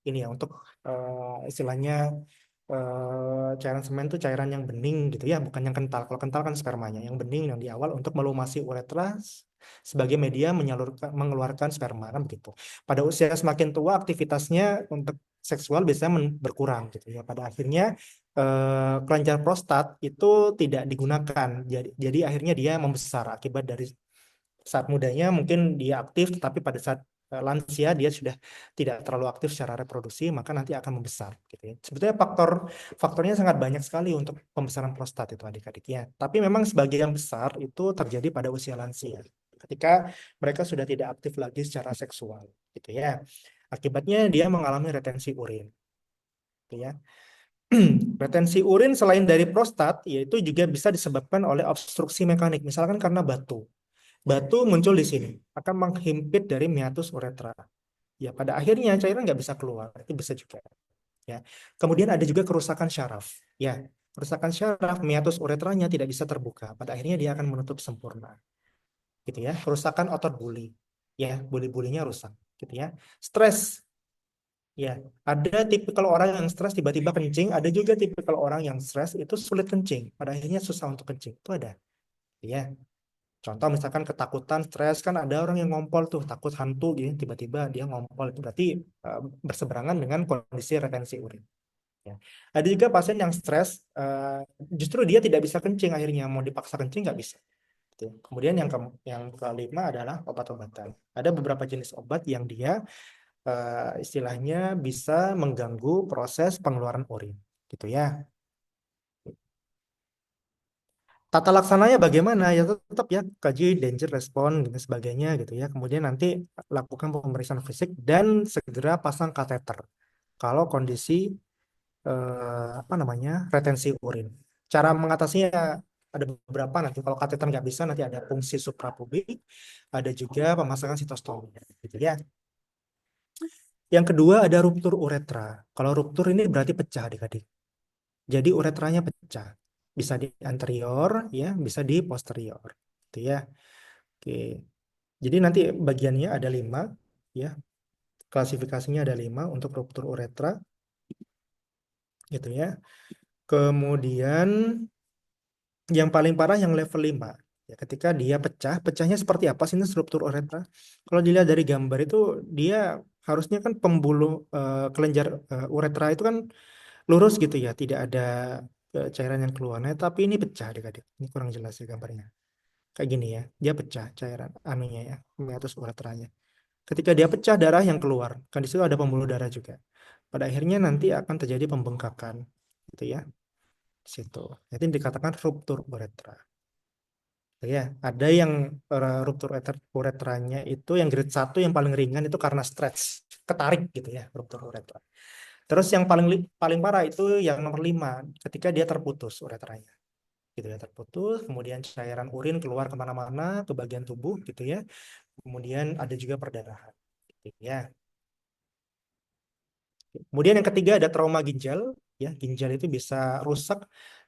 ini ya, untuk istilahnya cairan semen itu cairan yang bening gitu ya, bukan yang kental. Kalau kental kan spermanya, yang bening yang di awal untuk melumasi uretra sebagai media mengeluarkan sperma kan begitu. Pada usia semakin tua aktivitasnya untuk seksual biasanya berkurang gitu ya. Pada akhirnya kelenjar prostat itu tidak digunakan. Jadi akhirnya dia membesar akibat dari saat mudanya mungkin dia aktif, tetapi pada saat lansia dia sudah tidak terlalu aktif secara reproduksi, maka nanti akan membesar, gitu ya. Sebetulnya faktornya sangat banyak sekali untuk pembesaran prostat itu adik-adiknya. Tapi memang sebagian besar itu terjadi pada usia lansia, ketika mereka sudah tidak aktif lagi secara seksual, gitu ya. Akibatnya dia mengalami retensi urin, gitu ya. Retensi urin selain dari prostat, yaitu juga bisa disebabkan oleh obstruksi mekanik, misalkan karena batu. Batu muncul di sini, akan menghimpit dari meatus uretra. Ya, pada akhirnya cairan nggak bisa keluar, itu bisa juga. Ya, kemudian ada juga kerusakan syaraf. Ya, kerusakan syaraf, meatus uretranya tidak bisa terbuka. Pada akhirnya dia akan menutup sempurna, gitu ya. Kerusakan otot buli, ya, buli-bulinya rusak, gitu ya. Stres, ya, ada tipikal orang yang stres tiba-tiba kencing, ada juga tipikal orang yang stres itu sulit kencing, pada akhirnya susah untuk kencing, itu ada. Ya, contoh misalkan ketakutan, stres, kan ada orang yang ngompol tuh, takut hantu gitu, tiba-tiba dia ngompol, itu berarti berseberangan dengan kondisi retensi urin. Ya. Ada juga pasien yang stres, justru dia tidak bisa kencing, akhirnya mau dipaksa kencing nggak bisa. Gitu. Kemudian yang kelima adalah obat-obatan. Ada beberapa jenis obat yang dia istilahnya bisa mengganggu proses pengeluaran urin, gitu ya. Tata laksananya bagaimana? Ya tetap ya kaji danger respon dan sebagainya gitu ya. Kemudian nanti lakukan pemeriksaan fisik dan segera pasang kateter kalau kondisi apa namanya retensi urin. Cara mengatasinya ada beberapa, nanti kalau kateter nggak bisa nanti ada fungsi suprapubik, ada juga pemasangan sitostomi gitu ya. Yang kedua ada ruptur uretra. Kalau ruptur ini berarti pecah adik-adik. Jadi uretranya pecah. Bisa di anterior ya, bisa di posterior. Gitu ya. Oke. Jadi nanti bagiannya ada 5 ya. Klasifikasinya ada 5 untuk ruptur uretra gitu ya. Kemudian yang paling parah yang level 5. Ya, ketika dia pecah, pecahnya seperti apa sih ini ruptur uretra? Kalau dilihat dari gambar itu dia harusnya kan pembuluh kelenjar uretra itu kan lurus gitu ya, tidak ada cairan yang keluar. Nah, tapi ini pecah adik-adik. Ini kurang jelas ya gambarnya. Kayak gini ya, dia pecah cairan anunya ya, meatus uretranya. Ketika dia pecah, darah yang keluar. Kan di situ ada pembuluh darah juga. Pada akhirnya nanti akan terjadi pembengkakan, gitu ya. Di situ. Jadi dikatakan ruptur uretra. Gitu ya, ada yang ruptur uretranya itu yang grade 1 yang paling ringan itu karena stretch, ketarik gitu ya, ruptur uretra. Terus yang paling parah itu yang nomor 5 ketika dia terputus uretranya. Gitu ya, terputus, kemudian cairan urin keluar kemana-mana ke bagian tubuh gitu ya. Kemudian ada juga perdarahan. Gitu ya. Kemudian yang ketiga ada trauma ginjal, ya ginjal itu bisa rusak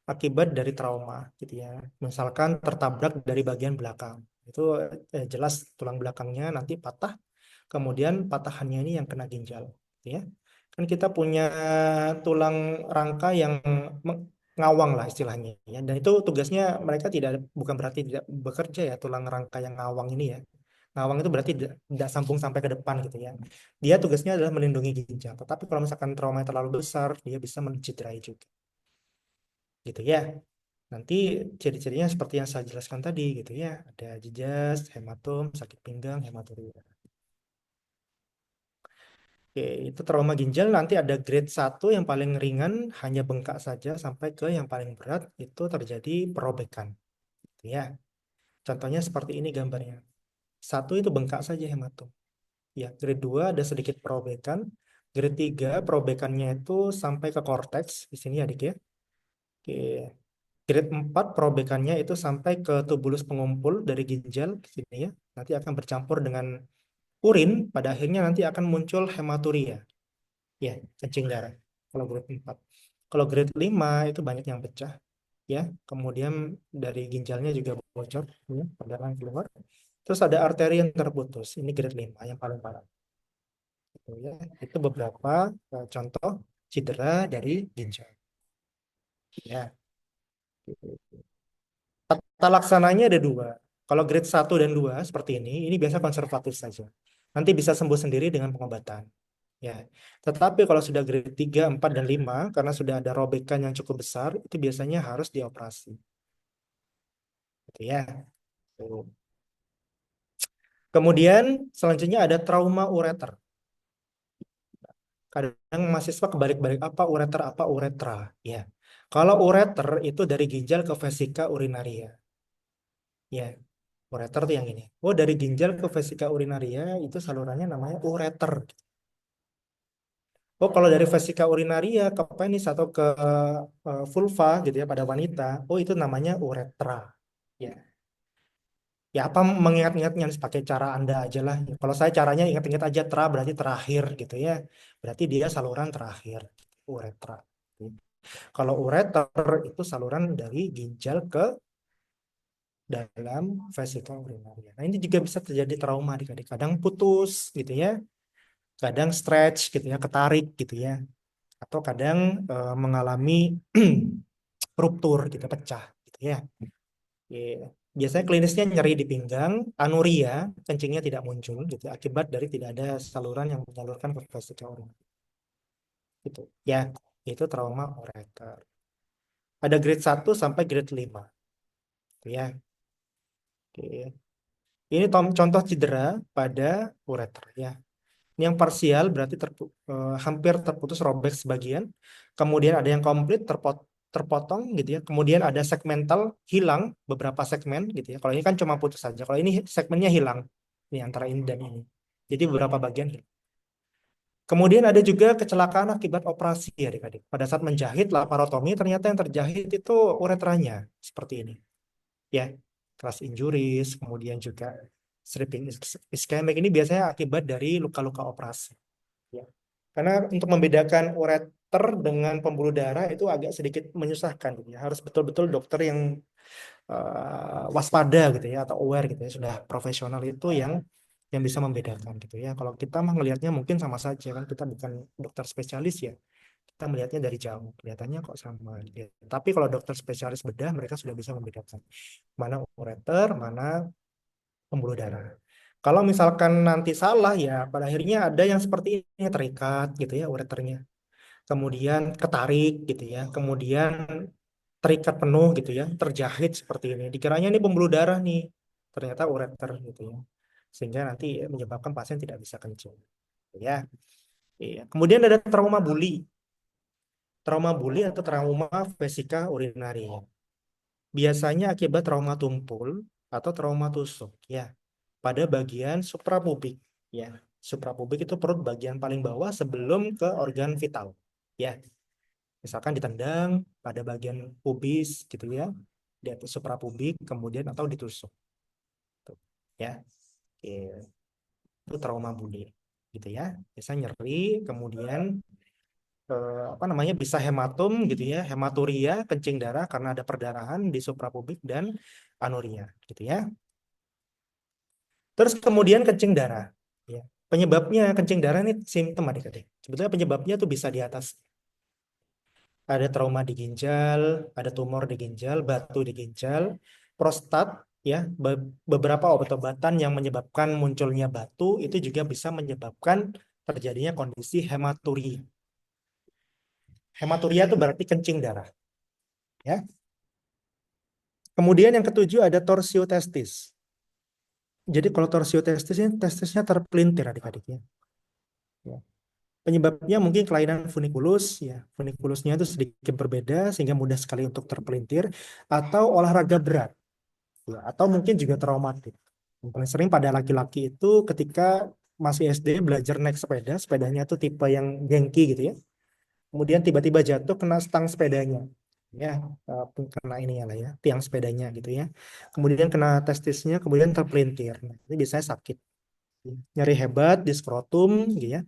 akibat dari trauma, gitu ya. Misalkan tertabrak dari bagian belakang, itu jelas tulang belakangnya nanti patah, kemudian patahannya ini yang kena ginjal, gitu ya. Kan kita punya tulang rangka yang ngawang lah istilahnya, ya. Dan itu tugasnya mereka bukan berarti tidak bekerja ya tulang rangka yang ngawang ini ya. Ngawang itu berarti tidak sambung sampai ke depan gitu ya. Dia tugasnya adalah melindungi ginjal. Tetapi kalau misalkan trauma yang terlalu besar, dia bisa mencederai juga. Gitu ya. Nanti ciri-cirinya seperti yang saya jelaskan tadi gitu ya. Ada jejas, hematom, sakit pinggang, hematuria. Oke, itu trauma ginjal nanti ada grade 1 yang paling ringan, hanya bengkak saja, sampai ke yang paling berat itu terjadi perobekan. Gitu ya. Contohnya seperti ini gambarnya. 1 itu bengkak saja hematom. Ya, grade 2 ada sedikit perobekan. Grade 3 perobekannya itu sampai ke korteks di sini adik ya. Oke. Grade 4 perobekannya itu sampai ke tubulus pengumpul dari ginjal di sini ya. Nanti akan bercampur dengan urin, pada akhirnya nanti akan muncul hematuria. Ya, kencing darah. Kalau grade 4. Kalau grade 5 itu banyak yang pecah ya. Kemudian dari ginjalnya juga bocor ya, darah keluar. Terus ada arteri yang terputus. Ini grade 5 yang paling parah. Gitu ya. Itu beberapa contoh cedera dari ginjal. Ya. Tata laksananya ada 2. Kalau grade 1 dan 2 seperti ini biasa konservatif saja. Nanti bisa sembuh sendiri dengan pengobatan. Ya. Tetapi kalau sudah grade 3, 4, dan 5, karena sudah ada robekan yang cukup besar, itu biasanya harus dioperasi. Gitu ya. Tuh. Kemudian selanjutnya ada trauma ureter. Kadang mahasiswa kebalik-balik apa ureter apa uretra. Ya. Kalau ureter itu dari ginjal ke vesika urinaria. Ya. Ureter itu yang ini. Oh, dari ginjal ke vesika urinaria itu salurannya namanya ureter. Oh, kalau dari vesika urinaria ke penis atau ke vulva gitu ya pada wanita, oh itu namanya uretra. Ya. Ya apa mengingat-ingatnya pakai cara Anda aja lah. Kalau saya caranya ingat-ingat aja berarti terakhir gitu ya. Berarti dia saluran terakhir, uretra. Kalau ureter itu saluran dari ginjal ke dalam vesika urinaria. Nah, ini juga bisa terjadi trauma adik-adik. Kadang putus gitu ya, kadang stretch gitu ya, ketarik gitu ya. Atau kadang mengalami ruptur gitu, pecah gitu ya. Iya. Biasanya klinisnya nyeri di pinggang, anuria, kencingnya tidak muncul gitu akibat dari tidak ada saluran yang menyalurkan ke vesika urinaria. Gitu. Ya, itu trauma ureter. Ada grade 1 sampai grade 5. Gitu ya. Oke. Ini contoh cedera pada ureter ya. Ini yang parsial berarti hampir terputus robek sebagian. Kemudian ada yang komplit terpotong gitu ya. Kemudian ada segmental hilang beberapa segmen gitu ya. Kalau ini kan cuma putus saja. Kalau ini segmennya hilang. Ini antara ini dan ini. Jadi beberapa bagian hilang. Kemudian ada juga kecelakaan akibat operasi ya adik-adik. Pada saat menjahit laparotomi ternyata yang terjahit itu uretranya seperti ini. Ya, crush injuries, kemudian juga stripping ischemic ini biasanya akibat dari luka-luka operasi. Ya. Karena untuk membedakan ureter dengan pembuluh darah itu agak sedikit menyusahkan gitu ya. Harus betul-betul dokter yang waspada gitu ya atau aware gitu ya, sudah profesional itu yang bisa membedakan gitu ya. Kalau kita mah ngelihatnya mungkin sama saja kan kita bukan dokter spesialis ya. Kita melihatnya dari jauh, kelihatannya kok sama gitu ya. Tapi kalau dokter spesialis bedah mereka sudah bisa membedakan mana ureter, mana pembuluh darah. Kalau misalkan nanti salah ya pada akhirnya ada yang seperti ini terikat gitu ya ureternya. Kemudian ketarik gitu ya. Kemudian terikat penuh gitu ya, terjahit seperti ini. Dikiranya ini pembuluh darah nih. Ternyata ureter gitu ya. Sehingga nanti menyebabkan pasien tidak bisa kencing. Gitu ya. Iya. Kemudian ada trauma buli. Trauma buli atau trauma vesika urinaria. Biasanya akibat trauma tumpul atau trauma tusuk ya pada bagian suprapubik ya. Suprapubik itu perut bagian paling bawah sebelum ke organ vital ya. Misalkan ditendang pada bagian pubis gitu ya, di atas suprapubik kemudian atau ditusuk. Tuh, ya. Oke. Itu trauma buli gitu ya. Bisa nyeri kemudian apa namanya bisa hematum gitu ya, hematuria, kencing darah karena ada perdarahan di suprapubik dan anuria gitu ya. Terus kemudian kencing darah. Ya. Penyebabnya kencing darah ini simptom adik-adik. Sebetulnya penyebabnya tuh bisa di atas. Ada trauma di ginjal, ada tumor di ginjal, batu di ginjal, prostat, ya, beberapa obat-obatan yang menyebabkan munculnya batu itu juga bisa menyebabkan terjadinya kondisi hematuria. Hematuria itu berarti kencing darah, ya. Kemudian yang ketujuh ada torsiotestis. Jadi kalau torsiotestis ini testisnya terpelintir adik-adiknya. Ya. Penyebabnya mungkin kelainan funikulus, ya. Funikulusnya itu sedikit berbeda sehingga mudah sekali untuk terpelintir atau olahraga berat, ya. Atau mungkin juga traumatik. Yang paling sering pada laki-laki itu ketika masih SD belajar naik sepeda, sepedanya itu tipe yang gengki gitu ya. Kemudian tiba-tiba jatuh kena stang sepedanya, ya kena ini ya lah ya, tiang sepedanya gitu ya. Kemudian kena testisnya, kemudian terpelintir. Nah, ini biasanya sakit, nyeri hebat di skrotum, gitu ya.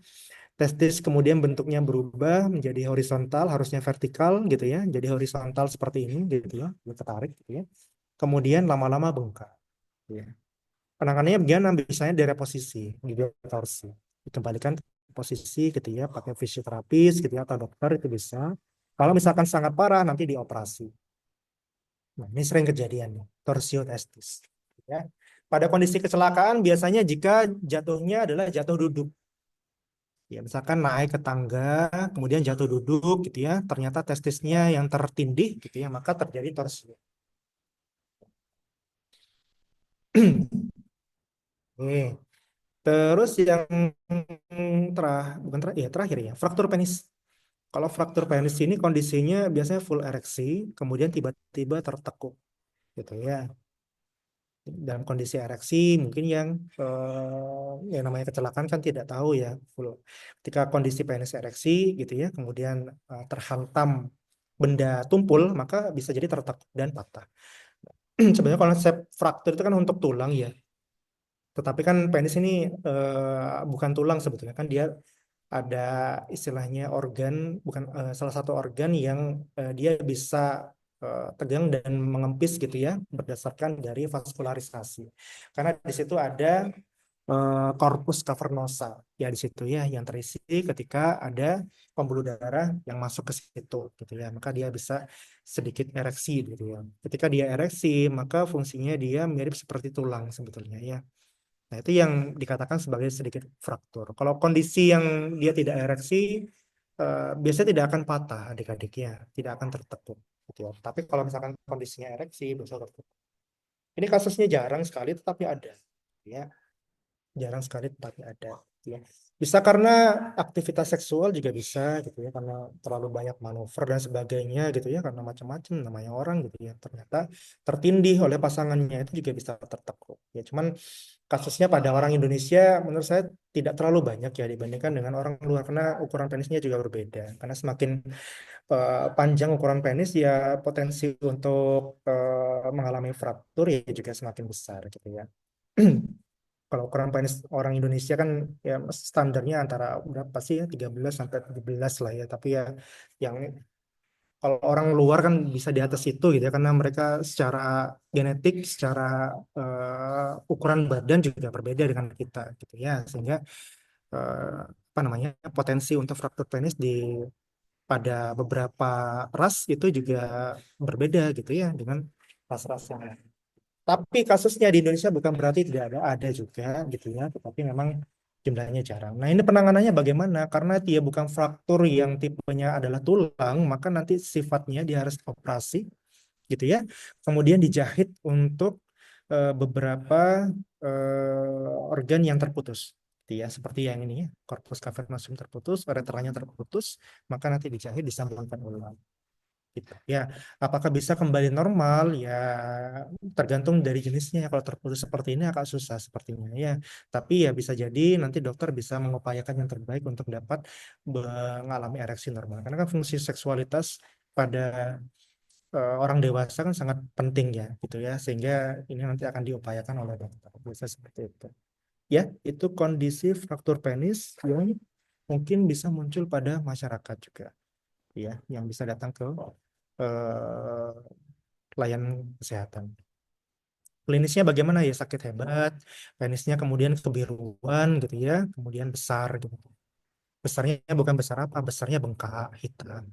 Testis kemudian bentuknya berubah menjadi horizontal, harusnya vertikal gitu ya, jadi horizontal seperti ini gitu ya, ditarik gitu ya. Kemudian lama-lama bengkak. Ya. Penanganannya bagaimana? Misalnya direposisi, torsi, dikembalikan ke posisi gitu ya, pakai fisioterapis gitu ya, atau dokter itu bisa. Kalau misalkan sangat parah nanti dioperasi. Nah, ini sering kejadian nih, torsiotestis. Ya. Pada kondisi kecelakaan biasanya jika jatuhnya adalah jatuh duduk. Ya, misalkan naik ke tangga, kemudian jatuh duduk gitu ya, ternyata testisnya yang tertindih gitu ya, maka terjadi torsi. Oke. Terus yang terakhir ya, fraktur penis. Kalau fraktur penis ini kondisinya biasanya full ereksi, kemudian tiba-tiba tertekuk gitu ya. Dalam kondisi ereksi mungkin yang namanya kecelakaan kan tidak tahu ya full. Ketika kondisi penis ereksi gitu ya, kemudian terhantam benda tumpul, maka bisa jadi tertekuk dan patah. Sebenarnya konsep fraktur itu kan untuk tulang ya. Tetapi kan penis ini bukan tulang sebetulnya, kan dia ada istilahnya organ, bukan salah satu organ yang dia bisa tegang dan mengempis gitu ya berdasarkan dari vaskularisasi. Karena di situ ada corpus cavernosa ya di situ ya yang terisi ketika ada pembuluh darah yang masuk ke situ gitu ya, maka dia bisa sedikit ereksi gitu ya. Ketika dia ereksi maka fungsinya dia mirip seperti tulang sebetulnya ya. Nah, itu yang dikatakan sebagai sedikit fraktur. Kalau kondisi yang dia tidak ereksi, biasanya tidak akan patah adik-adiknya, tidak akan tertekuk. Gitu ya. Tapi kalau misalkan kondisinya ereksi, bisa tertekuk. Ini kasusnya jarang sekali, tetapi ada. Ya, jarang sekali, tetapi ada. Ya. Bisa karena aktivitas seksual juga bisa, gitu ya, karena terlalu banyak manuver dan sebagainya, gitu ya, karena macam-macam namanya orang, gitu ya. Ternyata tertindih oleh pasangannya itu juga bisa tertekuk. Ya, cuman kasusnya pada orang Indonesia menurut saya tidak terlalu banyak ya dibandingkan dengan orang luar karena ukuran penisnya juga berbeda. Karena semakin panjang ukuran penis ya potensi untuk mengalami fraktur ya juga semakin besar gitu ya. Kalau ukuran penis orang Indonesia kan ya standarnya antara berapa sih ya 13 sampai 17 lah ya. Tapi ya yang kalau orang luar kan bisa di atas itu gitu ya karena mereka secara genetik, secara ukuran badan juga berbeda dengan kita gitu ya sehingga apa namanya potensi untuk fraktur penis di pada beberapa ras itu juga berbeda gitu ya dengan ras-ras yang lain. Tapi kasusnya di Indonesia bukan berarti tidak ada juga gitu ya, tetapi memang jumlahnya jarang. Nah, ini penanganannya bagaimana? Karena dia bukan fraktur yang tipenya adalah tulang, maka nanti sifatnya dia harus operasi gitu ya. Kemudian dijahit untuk beberapa organ yang terputus. Gitu ya, seperti yang ini ya, corpus cavernosum terputus, ureteranya terputus, maka nanti dijahit disambungkan ulang. Gitu. Ya, apakah bisa kembali normal? Ya, tergantung dari jenisnya. Kalau terputus seperti ini agak susah sepertinya ya. Tapi ya bisa jadi nanti dokter bisa mengupayakan yang terbaik untuk dapat mengalami ereksi normal. Karena kan fungsi seksualitas pada orang dewasa kan sangat penting ya, gitu ya. Sehingga ini nanti akan diupayakan oleh dokter. Bisa seperti itu. Ya, itu kondisi fraktur penis yang mungkin bisa muncul pada masyarakat juga, ya, yang bisa datang ke eh, layanan kesehatan. Klinisnya bagaimana ya? Sakit hebat, penisnya kemudian kebiruan gitu ya, kemudian besar gitu. Besarnya bukan besar apa, besarnya bengkak hitam.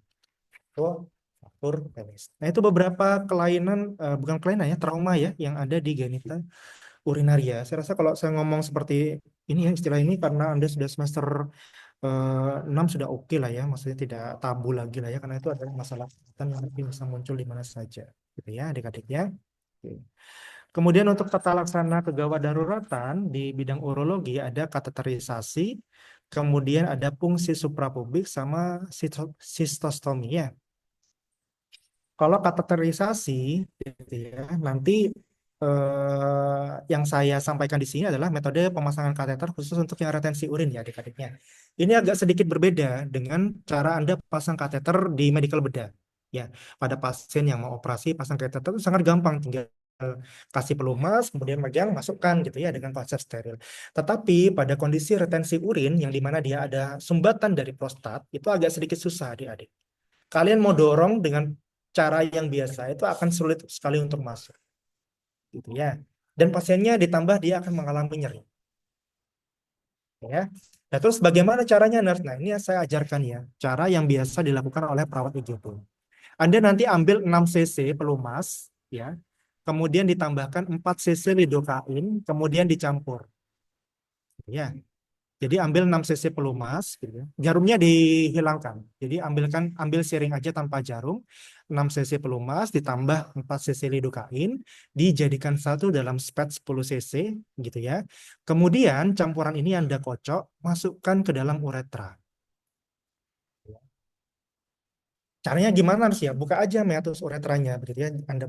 Itu fraktur penis. Nah, itu beberapa kelainan, bukan kelainan ya, trauma ya, yang ada di genita urinaria. Saya rasa kalau saya ngomong seperti ini ya, istilah ini karena Anda sudah semester 6 sudah oke lah ya, maksudnya tidak tabu lagi lah ya, karena itu adalah masalah kesehatan yang mungkin bisa muncul di mana saja, gitu ya adik-adik ya. Oke. Kemudian untuk tata laksana kegawat daruratan di bidang urologi ada kateterisasi, kemudian ada fungsi suprapubik sama sistostomi ya. Kalau kateterisasi, gitu ya, nanti yang saya sampaikan di sini adalah metode pemasangan kateter khusus untuk yang retensi urin ya adik-adiknya. Ini agak sedikit berbeda dengan cara Anda pasang kateter di medical bedah. Ya, pada pasien yang mau operasi pasang kateter itu sangat gampang, tinggal kasih pelumas, kemudian megang, masukkan gitu ya dengan konsep steril. Tetapi pada kondisi retensi urin yang dimana dia ada sumbatan dari prostat, itu agak sedikit susah adik-adik. Kalian mau dorong dengan cara yang biasa itu akan sulit sekali untuk masuk gitu ya. Dan pasiennya ditambah dia akan mengalami nyeri ya. Nah, terus bagaimana caranya nurse? Nah, ini yang saya ajarkan ya, cara yang biasa dilakukan oleh perawat IGD. Anda nanti ambil 6 cc pelumas ya. Kemudian ditambahkan 4 cc lidokain, kemudian dicampur. Ya. Jadi ambil 6 cc pelumas, gitu ya. Jarumnya dihilangkan. Jadi ambil siring aja tanpa jarum, 6 cc pelumas ditambah 4 cc lidokain, dijadikan satu dalam spet 10 cc, gitu ya. Kemudian campuran ini Anda kocok, masukkan ke dalam uretra. Caranya gimana harus ya? Buka aja meatus uretranya, begitu ya. Anda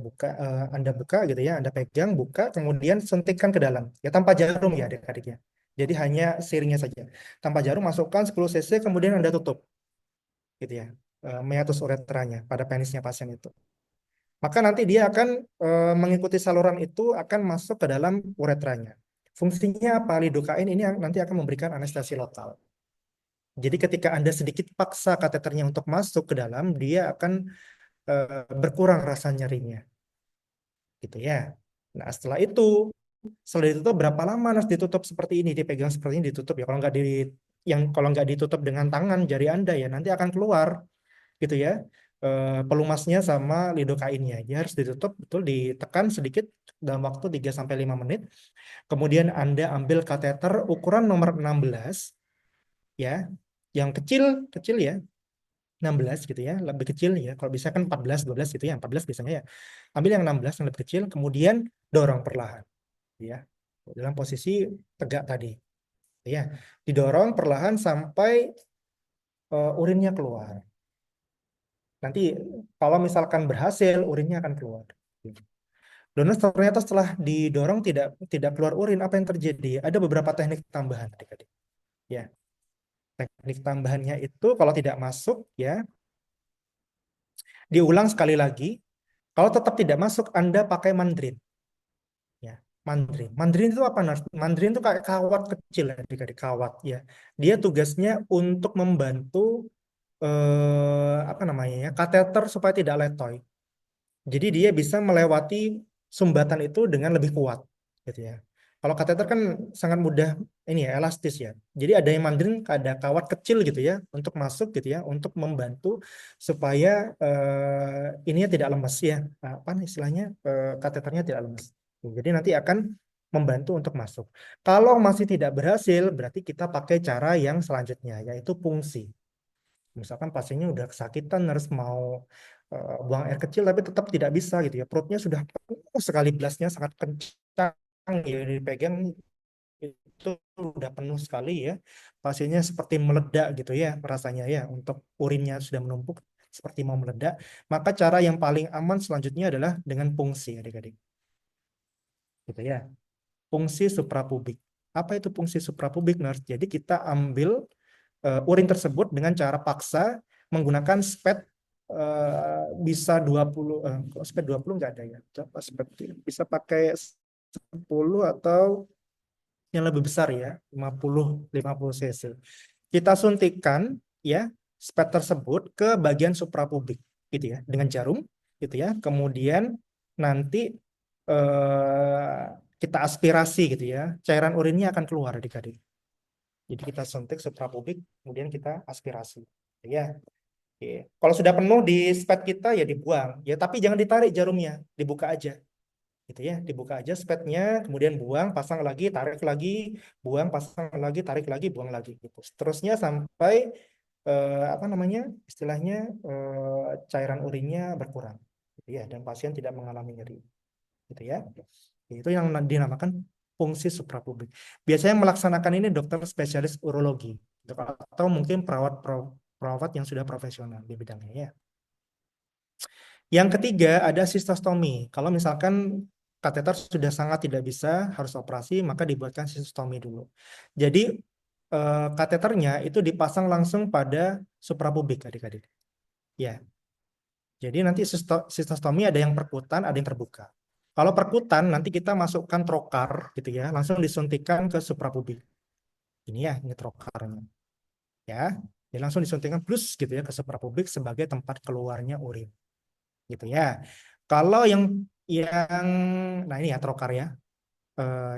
buka gitu ya, Anda pegang, buka, kemudian suntikkan ke dalam. Ya tanpa jarum ya adik-adik ya. Jadi hanya siringnya saja. Tanpa jarum masukkan 10 cc, kemudian Anda tutup, gitu ya. Meatus uretranya pada penisnya pasien itu. Maka nanti dia akan mengikuti saluran itu akan masuk ke dalam uretranya. Fungsinya apa? Lidokain ini nanti akan memberikan anestesi lokal. Jadi ketika Anda sedikit paksa kateternya untuk masuk ke dalam, dia akan berkurang rasa nyerinya, gitu ya. Nah, setelah ditutup berapa lama harus ditutup seperti ini, dipegang seperti ini ditutup ya. Kalau nggak ditutup dengan tangan jari Anda ya nanti akan keluar, gitu ya. Pelumasnya sama lidokainnya. Ya harus ditutup betul, ditekan sedikit dalam waktu 3 sampai 5 menit. Kemudian Anda ambil kateter ukuran nomor 16 ya. Yang kecil ya. 16 gitu ya, lebih kecil ya. Kalau bisa kan 14, 12 gitu ya, 14 biasanya ya. Ambil yang 16 yang lebih kecil, kemudian dorong perlahan ya. Dalam posisi tegak tadi. Ya. Didorong perlahan sampai urinnya keluar. Nanti kalau misalkan berhasil, urinnya akan keluar. Dan ternyata setelah didorong tidak keluar urin, apa yang terjadi? Ada beberapa teknik tambahan adik-adik. Ya. Teknik tambahannya itu kalau tidak masuk ya, diulang sekali lagi. Kalau tetap tidak masuk, Anda pakai mandrin. Ya, mandrin. Mandrin itu apa, Nars? Mandrin itu kayak kawat kecil ya, adik-adik, kawat ya. Dia tugasnya untuk membantu apa namanya ya, kateter supaya tidak letoy. Jadi dia bisa melewati sumbatan itu dengan lebih kuat, gitu ya. Kalau kateter kan sangat mudah ini ya, elastis ya. Jadi ada yang mandrin, ada kawat kecil gitu ya untuk masuk gitu ya, untuk membantu supaya ininya tidak lemes ya. Apa istilahnya, kateternya tidak lemes. Jadi nanti akan membantu untuk masuk. Kalau masih tidak berhasil, berarti kita pakai cara yang selanjutnya, yaitu pungsi. Misalkan pasiennya udah kesakitan, harus mau buang air kecil, tapi tetap tidak bisa gitu ya. Perutnya sudah penuh sekali, belasnya sangat kencang ya, dipegang itu udah penuh sekali ya. Pasiennya seperti meledak gitu ya rasanya ya, untuk urinnya sudah menumpuk seperti mau meledak. Maka cara yang paling aman selanjutnya adalah dengan pungsi adik-adik. Gitu ya. Fungsi suprapubik. Apa itu fungsi suprapubik, Nurse? Jadi kita ambil urin tersebut dengan cara paksa menggunakan spet bisa 20, spet 20 nggak ada ya. Coba spet bisa pakai 10 atau yang lebih besar ya, 50 cc. Kita suntikkan ya spet tersebut ke bagian suprapubik gitu ya dengan jarum gitu ya. Kemudian nanti kita aspirasi gitu ya. Cairan urinnya akan keluar adik-adik. Jadi kita suntik suprapubik, kemudian kita aspirasi. Ya. Oke. Kalau sudah penuh di spet kita ya dibuang. Ya tapi jangan ditarik jarumnya, dibuka aja. Gitu ya, dibuka aja spetnya, kemudian buang, pasang lagi, tarik lagi, buang, pasang lagi, tarik lagi, buang lagi gitu. Seterusnya sampai apa namanya? Istilahnya cairan urinnya berkurang. Gitu ya, dan pasien tidak mengalami nyeri. Gitu ya. Itu yang dinamakan fungsi suprapubik. Biasanya melaksanakan ini dokter spesialis urologi atau mungkin perawat yang sudah profesional di bidangnya ya. Yang ketiga ada sistostomi. Kalau misalkan kateter sudah sangat tidak bisa, harus operasi, maka dibuatkan sistostomi dulu. Jadi kateternya itu dipasang langsung pada suprapubik adik-adik. Ya. Jadi nanti sistostomi ada yang perkutan, ada yang terbuka. Kalau perkutan nanti kita masukkan trokar gitu ya, langsung disuntikkan ke suprapubik. Ini ya, ini trokarnya. Ya, jadi langsung disuntikkan plus gitu ya ke suprapubik sebagai tempat keluarnya urin. Gitu ya. Kalau yang nah ini ya trokar ya.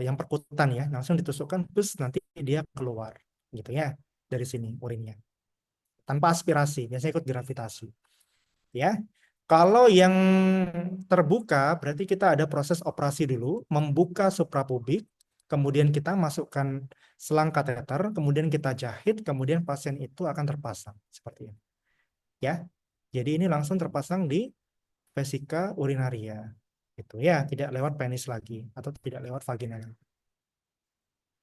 Yang perkutan ya, langsung ditusukkan plus nanti dia keluar gitu ya dari sini urinnya. Tanpa aspirasi, biasanya ikut gravitasi. Ya. Kalau yang terbuka berarti kita ada proses operasi dulu, membuka suprapubik, kemudian kita masukkan selang kateter, kemudian kita jahit, kemudian pasien itu akan terpasang seperti ini. Ya. Jadi ini langsung terpasang di vesika urinaria. Gitu ya, tidak lewat penis lagi atau tidak lewat vagina.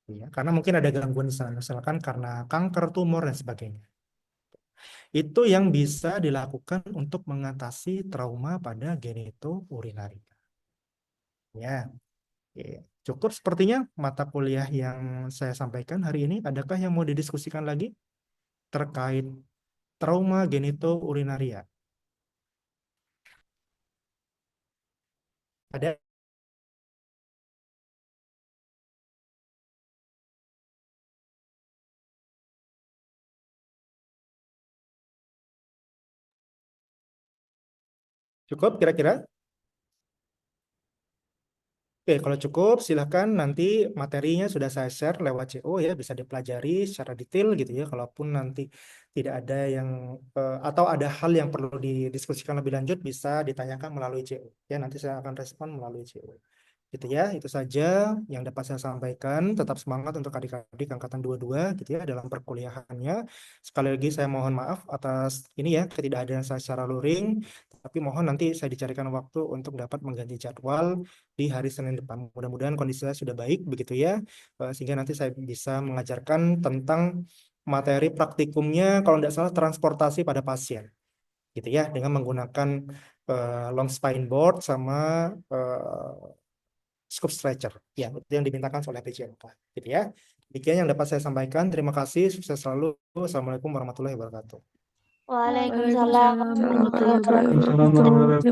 Ya, karena mungkin ada gangguan di sana, misalkan karena kanker, tumor dan sebagainya. Itu yang bisa dilakukan untuk mengatasi trauma pada genitourinary. Ya. Oke. Cukup sepertinya mata kuliah yang saya sampaikan hari ini. Adakah yang mau didiskusikan lagi terkait trauma genitourinaria? Ada? Cukup kira-kira? Oke, kalau cukup silahkan nanti materinya sudah saya share lewat CO ya, bisa dipelajari secara detail gitu ya. Kalaupun nanti tidak ada yang atau ada hal yang perlu didiskusikan lebih lanjut bisa ditanyakan melalui CO. Ya, nanti saya akan respon melalui CO. Gitu ya, itu saja yang dapat saya sampaikan. Tetap semangat untuk adik-adik angkatan 22 gitu ya dalam perkuliahannya. Sekali lagi saya mohon maaf atas ini ya ketidakadilan saya secara luring, tapi mohon nanti saya dicarikan waktu untuk dapat mengganti jadwal di hari Senin depan. Mudah-mudahan kondisi saya sudah baik begitu ya, sehingga nanti saya bisa mengajarkan tentang materi praktikumnya kalau tidak salah transportasi pada pasien gitu ya dengan menggunakan long spine board sama scoop stretcher. Ya, itu yang dimintakan oleh PJMK. Gitu ya. Demikian yang dapat saya sampaikan. Terima kasih. Sukses selalu. Assalamualaikum warahmatullahi wabarakatuh. Waalaikumsalam warahmatullahi Waalaikumsalam warahmatullahi wabarakatuh. wabarakatuh.